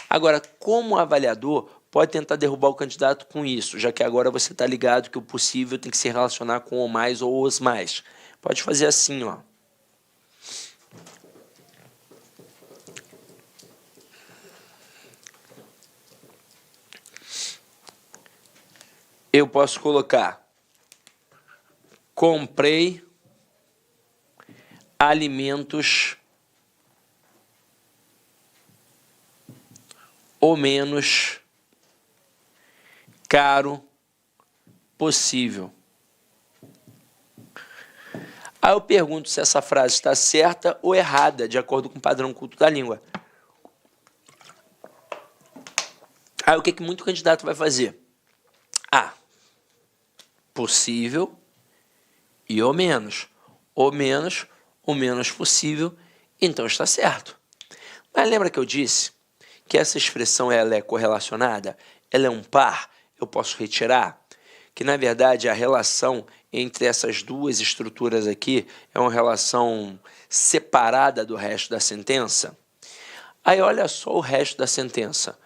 Agora, como avaliador, pode tentar derrubar o candidato com isso, já que agora você está ligado que o possível tem que se relacionar com o mais ou os mais. Pode fazer assim, ó. Eu posso colocar, comprei alimentos o menos caro possível. Aí eu pergunto se essa frase está certa ou errada, de acordo com o padrão culto da língua. Aí o que muito candidato vai fazer? Possível e o menos. O menos possível, então está certo. Mas lembra que eu disse que essa expressão ela é correlacionada? Ela é um par? Eu posso retirar? Que, na verdade, a relação entre essas duas estruturas aqui é uma relação separada do resto da sentença? Aí olha só o resto da sentença.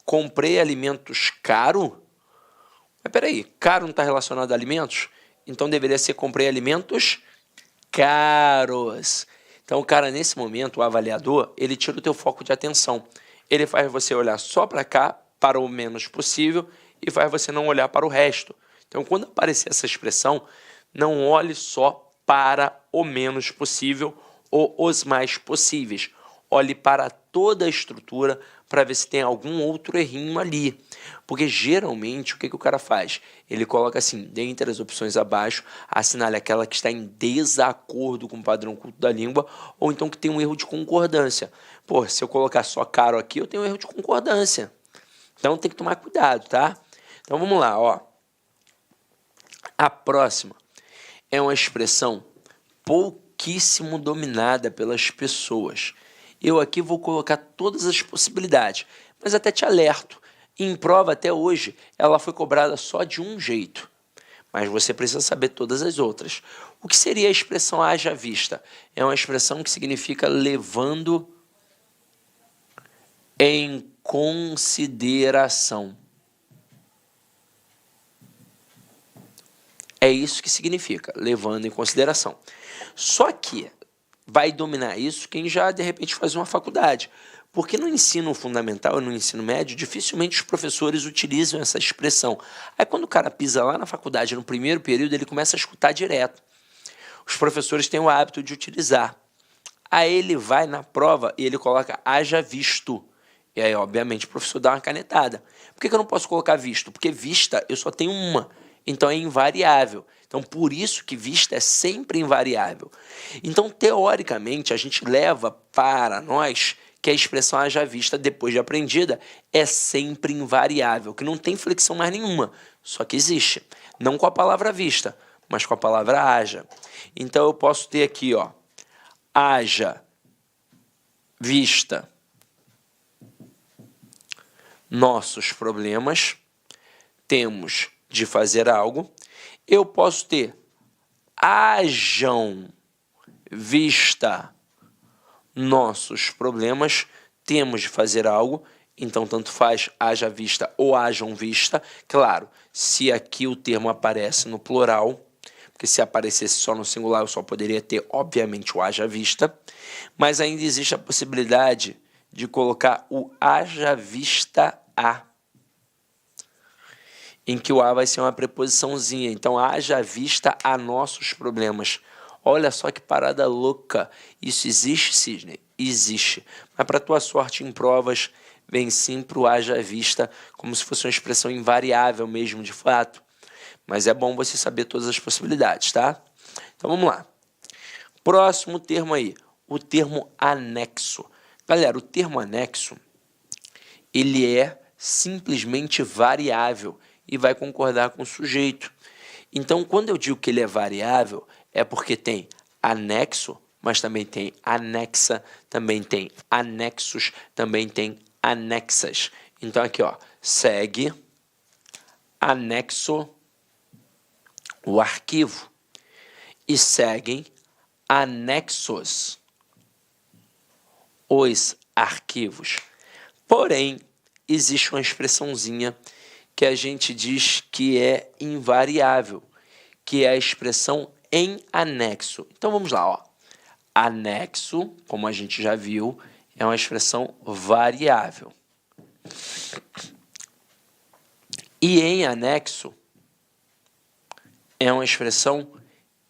Comprei alimentos caro? Mas peraí, caro não está relacionado a alimentos? Então deveria ser comprei alimentos caros. Então o cara, nesse momento, o avaliador, ele tira o teu foco de atenção. Ele faz você olhar só para cá, para o menos possível, e faz você não olhar para o resto. Então quando aparecer essa expressão, não olhe só para o menos possível ou os mais possíveis. Olhe para toda a estrutura para ver se tem algum outro errinho ali. Porque geralmente o que o cara faz? Ele coloca assim, dentre as opções abaixo, assinale aquela que está em desacordo com o padrão culto da língua, ou então que tem um erro de concordância. Pô, se eu colocar só caro aqui, eu tenho um erro de concordância. Então tem que tomar cuidado, tá? Então vamos lá, ó. A próxima é uma expressão pouquíssimo dominada pelas pessoas. Eu aqui vou colocar todas as possibilidades, mas até te alerto. Em prova até hoje, ela foi cobrada só de um jeito, mas você precisa saber todas as outras. O que seria a expressão haja vista? É uma expressão que significa levando em consideração. É isso que significa, levando em consideração. Só que vai dominar isso quem já, de repente, faz uma faculdade. Porque no ensino fundamental e no ensino médio, dificilmente os professores utilizam essa expressão. Aí quando o cara pisa lá na faculdade, no primeiro período, ele começa a escutar direto. Os professores têm o hábito de utilizar. Aí ele vai na prova e ele coloca haja visto. E aí, obviamente, o professor dá uma canetada. Por que eu não posso colocar visto? Porque vista eu só tenho uma. Então é invariável. Então por isso que vista é sempre invariável. Então teoricamente a gente leva para nós que a expressão haja vista depois de aprendida é sempre invariável, que não tem flexão mais nenhuma, só que existe. Não com a palavra vista, mas com a palavra haja. Então eu posso ter aqui, ó, haja vista nossos problemas, temos de fazer algo. Eu posso ter hajam vista nossos problemas, temos de fazer algo. Então tanto faz haja vista ou hajam vista. Claro, se aqui o termo aparece no plural, porque se aparecesse só no singular eu só poderia ter obviamente o haja vista, mas ainda existe a possibilidade de colocar o haja vista a, em que o a vai ser uma preposiçãozinha. Então, haja vista a nossos problemas. Olha só que parada louca. Isso existe, Sidney? Existe. Mas para tua sorte em provas, vem sim para o haja vista, como se fosse uma expressão invariável mesmo, de fato. Mas é bom você saber todas as possibilidades, tá? Então, vamos lá. Próximo termo aí, o termo anexo. Galera, o termo anexo, ele é simplesmente variável e vai concordar com o sujeito. Então, quando eu digo que ele é variável, é porque tem anexo, mas também tem anexa, também tem anexos, também tem anexas. Então, aqui, ó, segue, anexo, o arquivo, e seguem anexos, os arquivos. Porém, existe uma expressãozinha que a gente diz que é invariável, que é a expressão em anexo. Então vamos lá, ó. Anexo, como a gente já viu, é uma expressão variável. E em anexo é uma expressão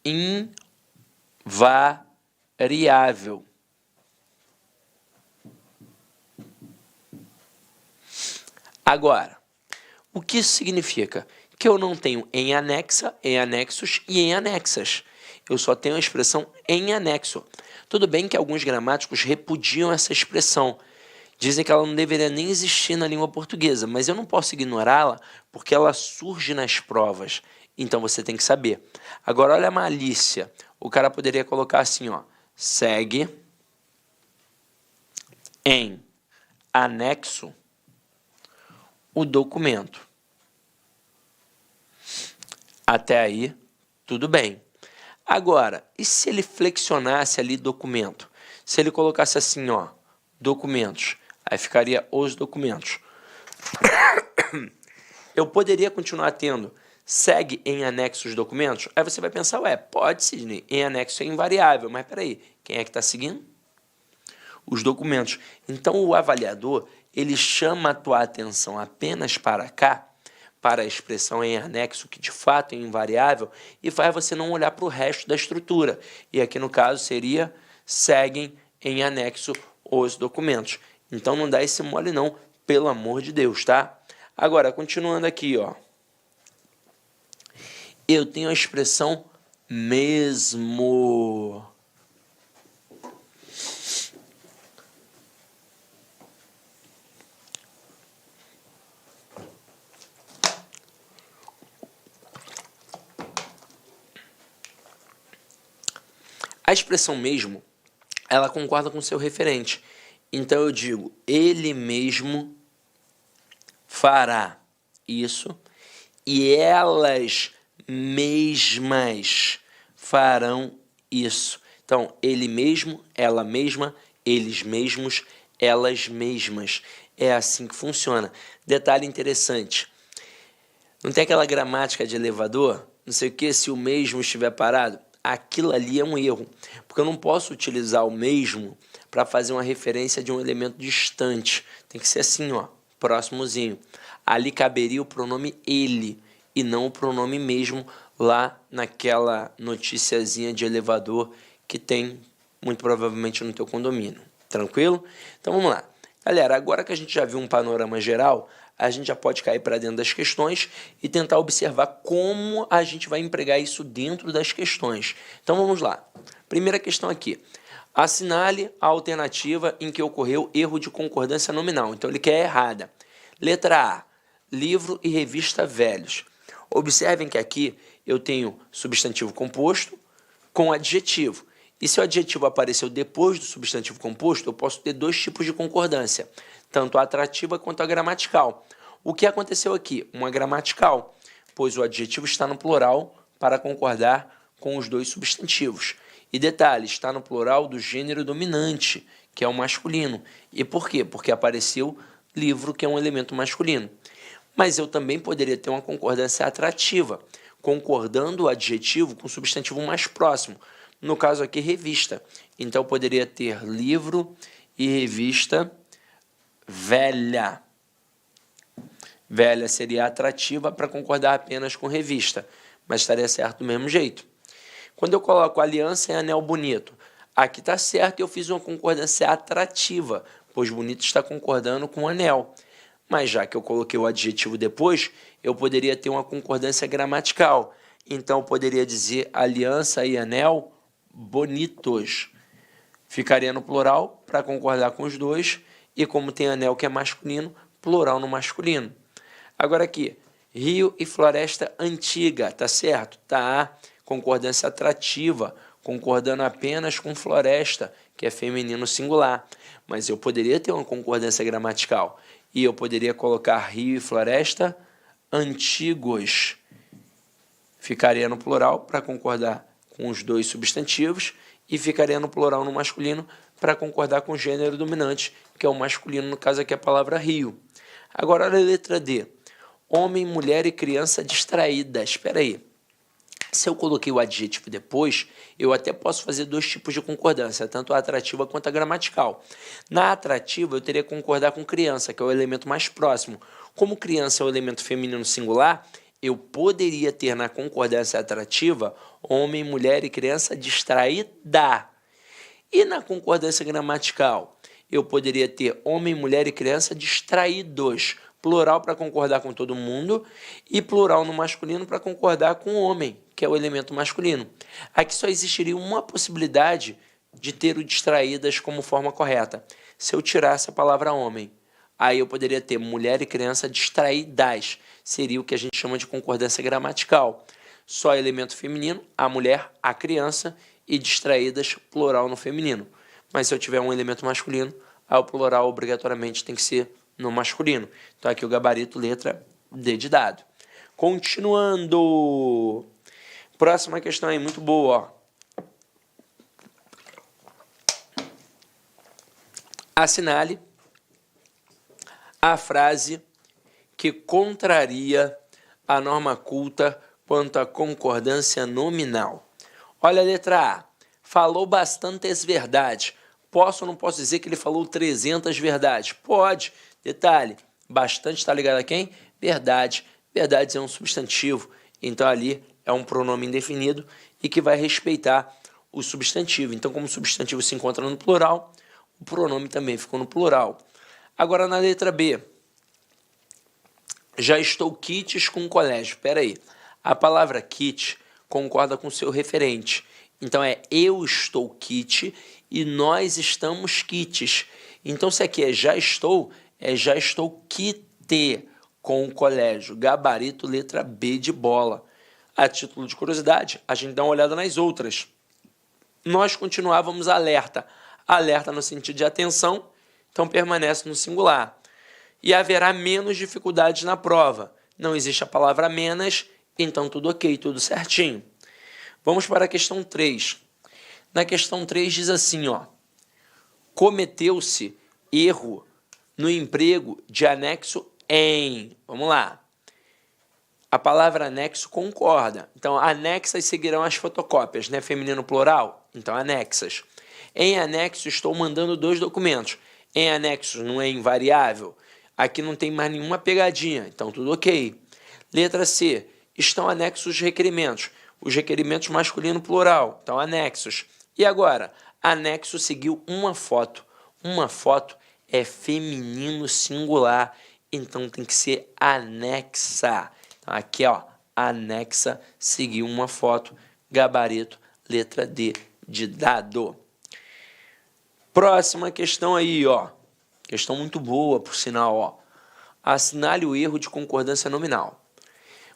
invariável. Agora, o que isso significa? Que eu não tenho em anexa, em anexos e em anexas. Eu só tenho a expressão em anexo. Tudo bem que alguns gramáticos repudiam essa expressão. Dizem que ela não deveria nem existir na língua portuguesa, mas eu não posso ignorá-la porque ela surge nas provas. Então você tem que saber. Agora, olha a malícia. O cara poderia colocar assim, ó. Segue em anexo o documento. Até aí, tudo bem. Agora, e se ele flexionasse ali documento? Se ele colocasse assim, ó, documentos, aí ficaria os documentos. Eu poderia continuar tendo segue em anexo os documentos? Aí você vai pensar, ué, pode, Sidney, em anexo é invariável, mas peraí, quem é que está seguindo? Os documentos. Então, o avaliador, ele chama a tua atenção apenas para cá, para a expressão em anexo, que de fato é invariável, e faz você não olhar para o resto da estrutura. E aqui, no caso, seria seguem em anexo os documentos. Então não dá esse mole não, pelo amor de Deus, tá? Agora, continuando aqui, ó. Eu tenho a expressão mesmo. A expressão mesmo, ela concorda com o seu referente. Então eu digo, ele mesmo fará isso e elas mesmas farão isso. Então, ele mesmo, ela mesma, eles mesmos, elas mesmas. É assim que funciona. Detalhe interessante. Não tem aquela gramática de elevador? Não sei o que, se o mesmo estiver parado. Aquilo ali é um erro. Porque eu não posso utilizar o mesmo para fazer uma referência de um elemento distante. Tem que ser assim, ó, próximozinho. Ali caberia o pronome ele e não o pronome mesmo lá naquela noticiazinha de elevador que tem muito provavelmente no teu condomínio. Tranquilo? Então vamos lá. Galera, agora que a gente já viu um panorama geral, a gente já pode cair para dentro das questões e tentar observar como a gente vai empregar isso dentro das questões. Então vamos lá. Primeira questão aqui. Assinale a alternativa em que ocorreu erro de concordância nominal. Então ele quer errada. Letra A. Livro e revista velhos. Observem que aqui eu tenho substantivo composto com adjetivo. E se o adjetivo apareceu depois do substantivo composto, eu posso ter dois tipos de concordância, tanto a atrativa quanto a gramatical. O que aconteceu aqui? Uma gramatical, pois o adjetivo está no plural para concordar com os dois substantivos. E detalhe, está no plural do gênero dominante, que é o masculino. E por quê? Porque apareceu livro, que é um elemento masculino. Mas eu também poderia ter uma concordância atrativa, concordando o adjetivo com o substantivo mais próximo. No caso aqui, revista. Então, eu poderia ter livro e revista velha. Velha seria atrativa para concordar apenas com revista, mas estaria certo do mesmo jeito. Quando eu coloco aliança e anel bonito, aqui está certo e eu fiz uma concordância atrativa, pois bonito está concordando com anel. Mas já que eu coloquei o adjetivo depois, eu poderia ter uma concordância gramatical. Então, eu poderia dizer aliança e anel bonitos. Ficaria no plural para concordar com os dois. E como tem anel que é masculino, plural no masculino. Agora aqui, rio e floresta antiga, tá certo? Tá. Concordância atrativa, concordando apenas com floresta, que é feminino singular. Mas eu poderia ter uma concordância gramatical. E eu poderia colocar rio e floresta antigos. Ficaria no plural para concordar com os dois substantivos e ficaria no plural no masculino para concordar com o gênero dominante, que é o masculino, no caso aqui a palavra rio. Agora a letra D. Homem, mulher e criança distraída. Espera aí. Se eu coloquei o adjetivo depois, eu até posso fazer dois tipos de concordância, tanto a atrativa quanto a gramatical. Na atrativa, eu teria que concordar com criança, que é o elemento mais próximo. Como criança é o elemento feminino singular, eu poderia ter na concordância atrativa homem, mulher e criança distraída. E na concordância gramatical, eu poderia ter homem, mulher e criança distraídos. Plural para concordar com todo mundo e plural no masculino para concordar com o homem, que é o elemento masculino. Aqui só existiria uma possibilidade de ter o distraídas como forma correta. Se eu tirasse a palavra homem, aí eu poderia ter mulher e criança distraídas. Seria o que a gente chama de concordância gramatical. Só elemento feminino, a mulher, a criança e distraídas, plural no feminino. Mas se eu tiver um elemento masculino, aí o plural obrigatoriamente tem que ser no masculino. Então aqui o gabarito letra D de dado. Continuando. Próxima questão aí, muito boa. Ó. Assinale a frase que contraria a norma culta quanto à concordância nominal. Olha a letra A. Falou bastantes verdades. Posso ou não posso dizer que ele falou 300 verdades? Pode. Detalhe, bastante está ligado a quem? Verdade. Verdades é um substantivo, então ali é um pronome indefinido e que vai respeitar o substantivo. Então, como o substantivo se encontra no plural, o pronome também ficou no plural. Agora, na letra B, já estou quites com o colégio. Espera aí, a palavra quite concorda com o seu referente. Então, é eu estou quite e nós estamos quites. Então, se aqui é já estou quite com o colégio. Gabarito, letra B de bola. A título de curiosidade, a gente dá uma olhada nas outras. Nós continuávamos alerta. Alerta no sentido de atenção, então permanece no singular. E haverá menos dificuldades na prova. Não existe a palavra menos, então tudo ok, tudo certinho. Vamos para a questão 3. Na questão 3 diz assim, ó, cometeu-se erro no emprego de anexo em. Vamos lá. A palavra anexo concorda. Então, anexas seguirão as fotocópias, né? Feminino plural. Então, anexas. Em anexo, estou mandando 2 documentos. Em anexo não é invariável. Aqui não tem mais nenhuma pegadinha. Então, tudo ok. Letra C. Estão anexos os requerimentos. Os requerimentos masculino plural. Então, anexos. E agora? Anexo seguiu uma foto. Uma foto é feminino singular. Então, tem que ser anexa. Então, aqui, ó, anexa, seguiu uma foto, gabarito, letra D de dado. Próxima questão aí, ó. Questão muito boa, por sinal, ó. Assinale o erro de concordância nominal.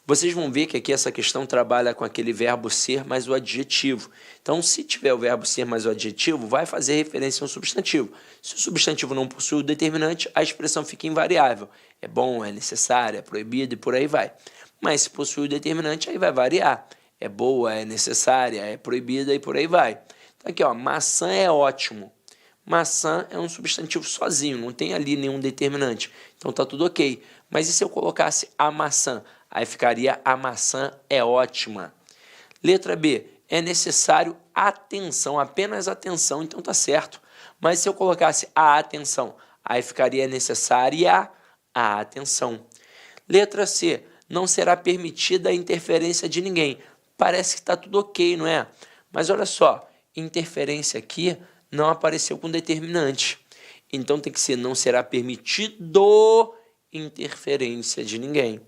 Vocês vão ver que aqui essa questão trabalha com aquele verbo ser mais o adjetivo. Então, se tiver o verbo ser mais o adjetivo, vai fazer referência a um substantivo. Se o substantivo não possui o determinante, a expressão fica invariável. É bom, é necessário, é proibido e por aí vai. Mas se possui o determinante, aí vai variar. É boa, é necessária, é proibida e por aí vai. Então, aqui, ó, maçã é ótimo. Maçã é um substantivo sozinho, não tem ali nenhum determinante. Então, tá tudo ok. Mas e se eu colocasse a maçã? Aí ficaria a maçã é ótima. Letra B, é necessário atenção, apenas atenção, então tá certo. Mas se eu colocasse a atenção, aí ficaria necessária a atenção. Letra C, não será permitida a interferência de ninguém. Parece que está tudo ok, não é? Mas olha só, interferência aqui não apareceu com determinante. Então tem que ser não será permitido interferência de ninguém.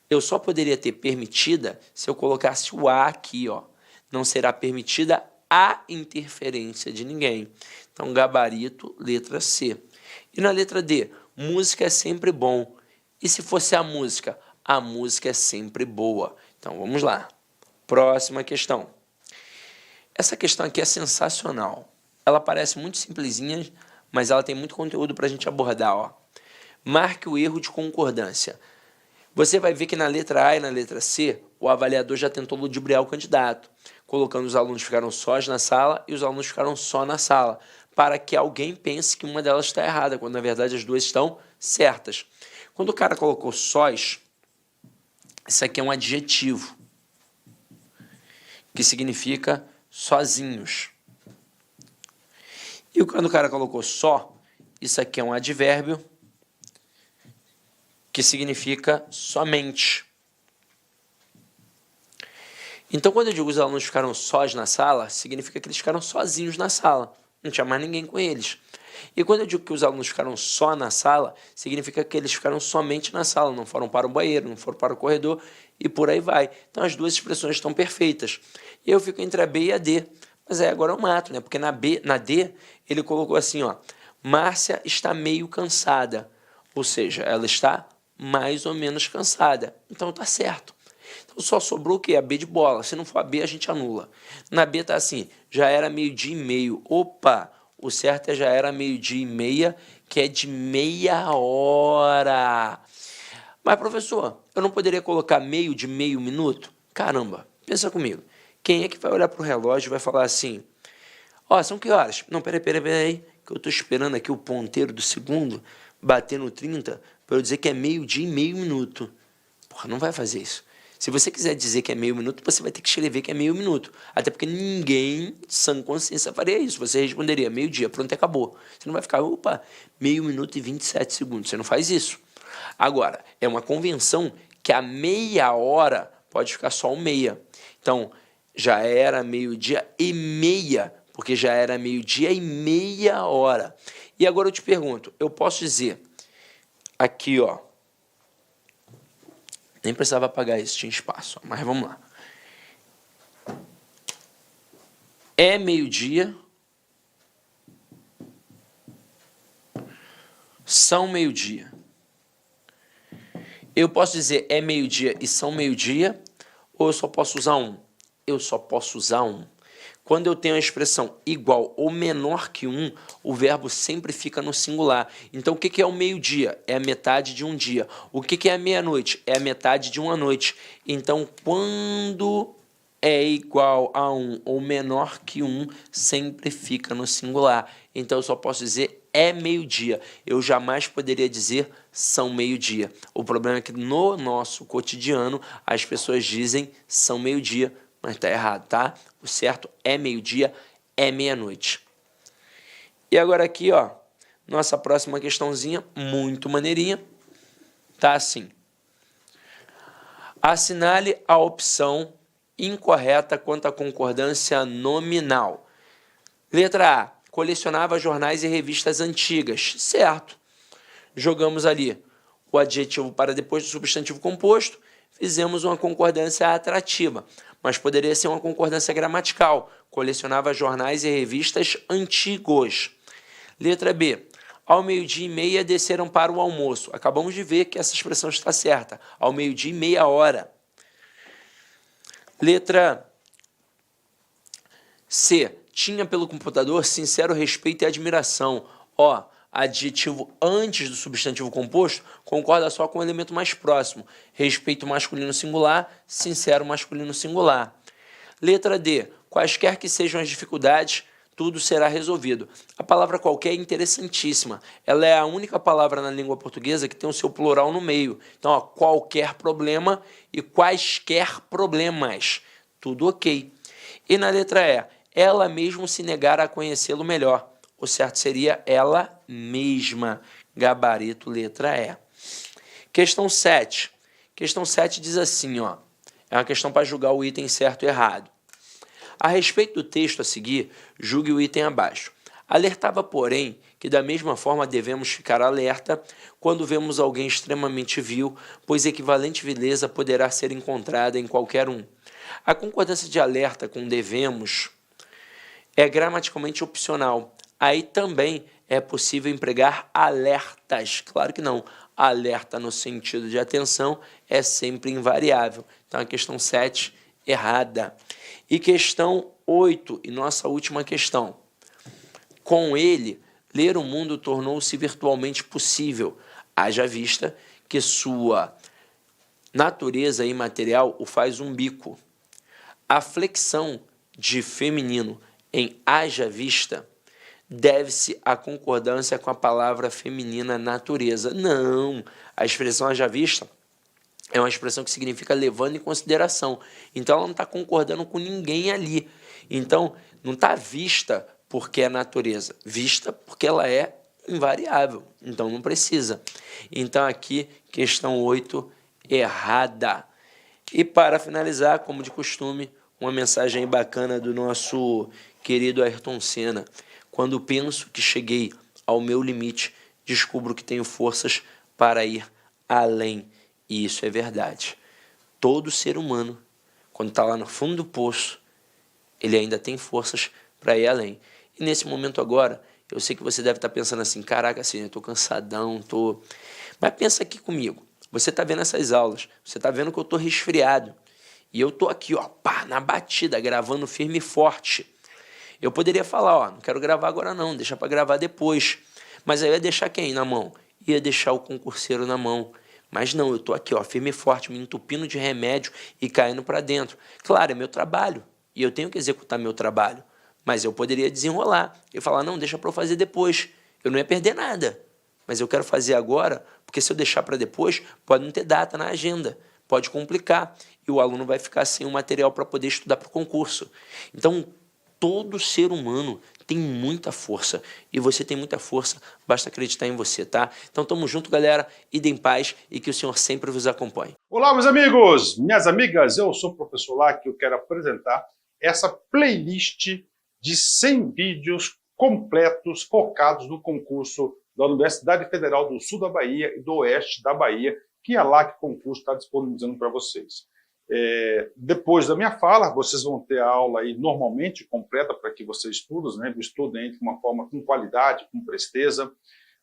Eu só poderia ter permitida se eu colocasse o a aqui, ó. Não será permitida a interferência de ninguém. Então, gabarito, letra C. E na letra D, música é sempre bom. E se fosse a música? A música é sempre boa. Então, vamos lá. Próxima questão. Essa questão aqui é sensacional. Ela parece muito simplesinha, mas ela tem muito conteúdo para a gente abordar, ó. Marque o erro de concordância. Você vai ver que na letra A e na letra C, o avaliador já tentou ludibriar o candidato, colocando os alunos ficaram sós na sala e os alunos ficaram só na sala, para que alguém pense que uma delas está errada, quando na verdade as duas estão certas. Quando o cara colocou sós, isso aqui é um adjetivo, que significa sozinhos. E quando o cara colocou só, isso aqui é um advérbio, que significa somente. Então, quando eu digo os alunos ficaram sós na sala, significa que eles ficaram sozinhos na sala. Não tinha mais ninguém com eles. E quando eu digo que os alunos ficaram só na sala, significa que eles ficaram somente na sala, não foram para o banheiro, não foram para o corredor e por aí vai. Então, as duas expressões estão perfeitas. E eu fico entre a B e a D. Mas aí agora eu mato, né? Porque na D, ele colocou assim, ó. Márcia está meio cansada. Ou seja, ela está mais ou menos cansada. Então tá certo. Então só sobrou o quê? A B de bola. Se não for a B, a gente anula. Na B tá assim, já era 12:30. Opa, o certo é já era 12:30, que é de meia hora. Mas, professor, eu não poderia colocar meio de meio minuto? Caramba, pensa comigo. Quem é que vai olhar pro relógio e vai falar assim, ó, são que horas? Não, peraí, que eu tô esperando aqui o ponteiro do segundo bater no 30 para eu dizer que é 12:00 e meio minuto. Porra, não vai fazer isso. Se você quiser dizer que é meio minuto, você vai ter que escrever que é meio minuto. Até porque ninguém, sã consciência, faria isso. Você responderia 12:00, pronto, e acabou. Você não vai ficar, opa, 1 minuto e 27 segundos. Você não faz isso. Agora, é uma convenção que a meia hora pode ficar só um meia. Então, já era 12:30, porque já era 12h30. E agora eu te pergunto, eu posso dizer, aqui, ó, nem precisava apagar isso, tinha espaço, mas vamos lá. É meio-dia, são meio-dia. Eu posso dizer é meio-dia e são meio-dia, ou eu só posso usar um? Eu só posso usar um. Quando eu tenho a expressão igual ou menor que um, o verbo sempre fica no singular. Então, o que é o meio-dia? É a metade de um dia. O que é a meia-noite? É a metade de uma noite. Então, quando é igual a um ou menor que um, sempre fica no singular. Então, eu só posso dizer é meio-dia. Eu jamais poderia dizer são meio-dia. O problema é que no nosso cotidiano, as pessoas dizem são meio-dia, mas está errado, tá? O certo é meio-dia, é meia-noite. E agora aqui, ó, nossa próxima questãozinha, muito maneirinha, tá assim. Assinale a opção incorreta quanto à concordância nominal. Letra A, colecionava jornais e revistas antigas. Certo. Jogamos ali o adjetivo para depois do substantivo composto, fizemos uma concordância atrativa, mas poderia ser uma concordância gramatical. Colecionava jornais e revistas antigos. Letra B. Ao 12h30 desceram para o almoço. Acabamos de ver que essa expressão está certa. Ao 12h30. Letra C. Tinha pelo computador sincero respeito e admiração. Ó, adjetivo antes do substantivo composto concorda só com o elemento mais próximo. Respeito masculino singular, sincero masculino singular. Letra D. Quaisquer que sejam as dificuldades, tudo será resolvido. A palavra qualquer é interessantíssima. Ela é a única palavra na língua portuguesa que tem o seu plural no meio. Então, ó, qualquer problema e quaisquer problemas. Tudo ok. E na letra E, ela mesmo se negar a conhecê-lo melhor. O certo seria ela mesma. Gabarito, letra E. Questão 7. Questão 7 diz assim, ó. É uma questão para julgar o item certo e errado. A respeito do texto a seguir, julgue o item abaixo. Alertava, porém, que da mesma forma devemos ficar alerta quando vemos alguém extremamente vil, pois equivalente vileza poderá ser encontrada em qualquer um. A concordância de alerta com devemos é gramaticalmente opcional. Aí também é possível empregar alertas. Claro que não. Alerta no sentido de atenção é sempre invariável. Então, a questão 7, errada. E questão 8, e nossa última questão. Com ele, ler o mundo tornou-se virtualmente possível, haja vista que sua natureza imaterial o faz umbico. A flexão de feminino em haja vista deve-se à concordância com a palavra feminina natureza. Não, a expressão haja vista é uma expressão que significa levando em consideração. Então, ela não está concordando com ninguém ali. Então, não está vista porque é natureza, vista porque ela é invariável. Então, não precisa. Então, aqui, questão 8, errada. E para finalizar, como de costume, uma mensagem bacana do nosso querido Ayrton Senna. Quando penso que cheguei ao meu limite, descubro que tenho forças para ir além. E isso é verdade. Todo ser humano, quando está lá no fundo do poço, ele ainda tem forças para ir além. E nesse momento agora, eu sei que você deve estar pensando assim, caraca, assim, eu estou cansadão, tô... Mas pensa aqui comigo. Você está vendo essas aulas, você está vendo que eu estou resfriado. E eu estou aqui, ó, pá, na batida, gravando firme e forte. Eu poderia falar, ó, não quero gravar agora não, deixa para gravar depois. Mas aí eu ia deixar quem na mão? Ia deixar o concurseiro na mão. Mas não, eu estou aqui, ó, firme e forte, me entupindo de remédio e caindo para dentro. Claro, é meu trabalho e eu tenho que executar meu trabalho. Mas eu poderia desenrolar e falar, não, deixa para eu fazer depois. Eu não ia perder nada. Mas eu quero fazer agora, porque se eu deixar para depois, pode não ter data na agenda. Pode complicar e o aluno vai ficar sem o material para poder estudar para o concurso. Então, todo ser humano tem muita força e você tem muita força, basta acreditar em você, tá? Então, tamo junto, galera, ide em paz e que o Senhor sempre vos acompanhe. Olá, meus amigos, minhas amigas, eu sou o professor Lac e eu quero apresentar essa playlist de 100 vídeos completos focados no concurso da Universidade Federal do Sul da Bahia e do Oeste da Bahia, que é lá que o concurso está disponibilizando para vocês. Depois da minha fala, vocês vão ter a aula aí normalmente completa para que vocês estudem de uma forma com qualidade, com presteza.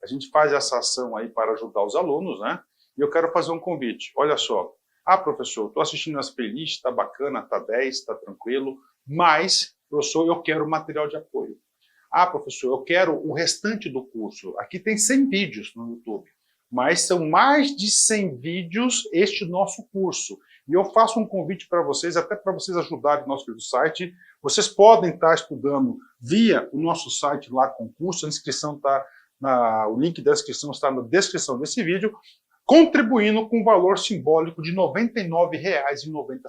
A gente faz essa ação aí para ajudar os alunos, né? E eu quero fazer um convite. Olha só. Professor, estou assistindo as playlists, está bacana, está 10, está tranquilo, mas, professor, eu quero material de apoio. Professor, eu quero o restante do curso. Aqui tem 100 vídeos no YouTube, mas são mais de 100 vídeos este nosso curso. E eu faço um convite para vocês, até para vocês ajudarem o nosso site. Vocês podem estar estudando via o nosso site lá, concurso, a inscrição está, o link da inscrição está na descrição desse vídeo, contribuindo com um valor simbólico de R$ 99,90.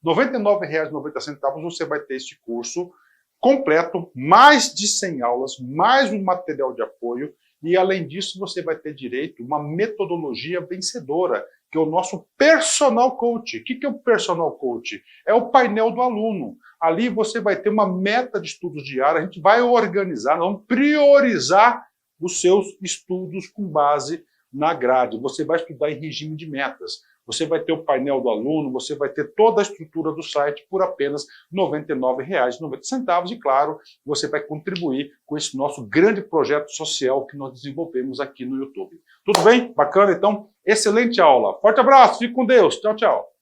R$ 99,90 você vai ter este curso completo, mais de 100 aulas, mais um material de apoio, e além disso você vai ter direito a uma metodologia vencedora, que é o nosso personal coach. O que é o personal coach? É o painel do aluno. Ali você vai ter uma meta de estudos diária, a gente vai organizar, nós vamos priorizar os seus estudos com base na grade. Você vai estudar em regime de metas. Você vai ter o painel do aluno, você vai ter toda a estrutura do site por apenas R$ 99,90. E, claro, você vai contribuir com esse nosso grande projeto social que nós desenvolvemos aqui no YouTube. Tudo bem? Bacana? Então, excelente aula. Forte abraço, fique com Deus. Tchau, tchau.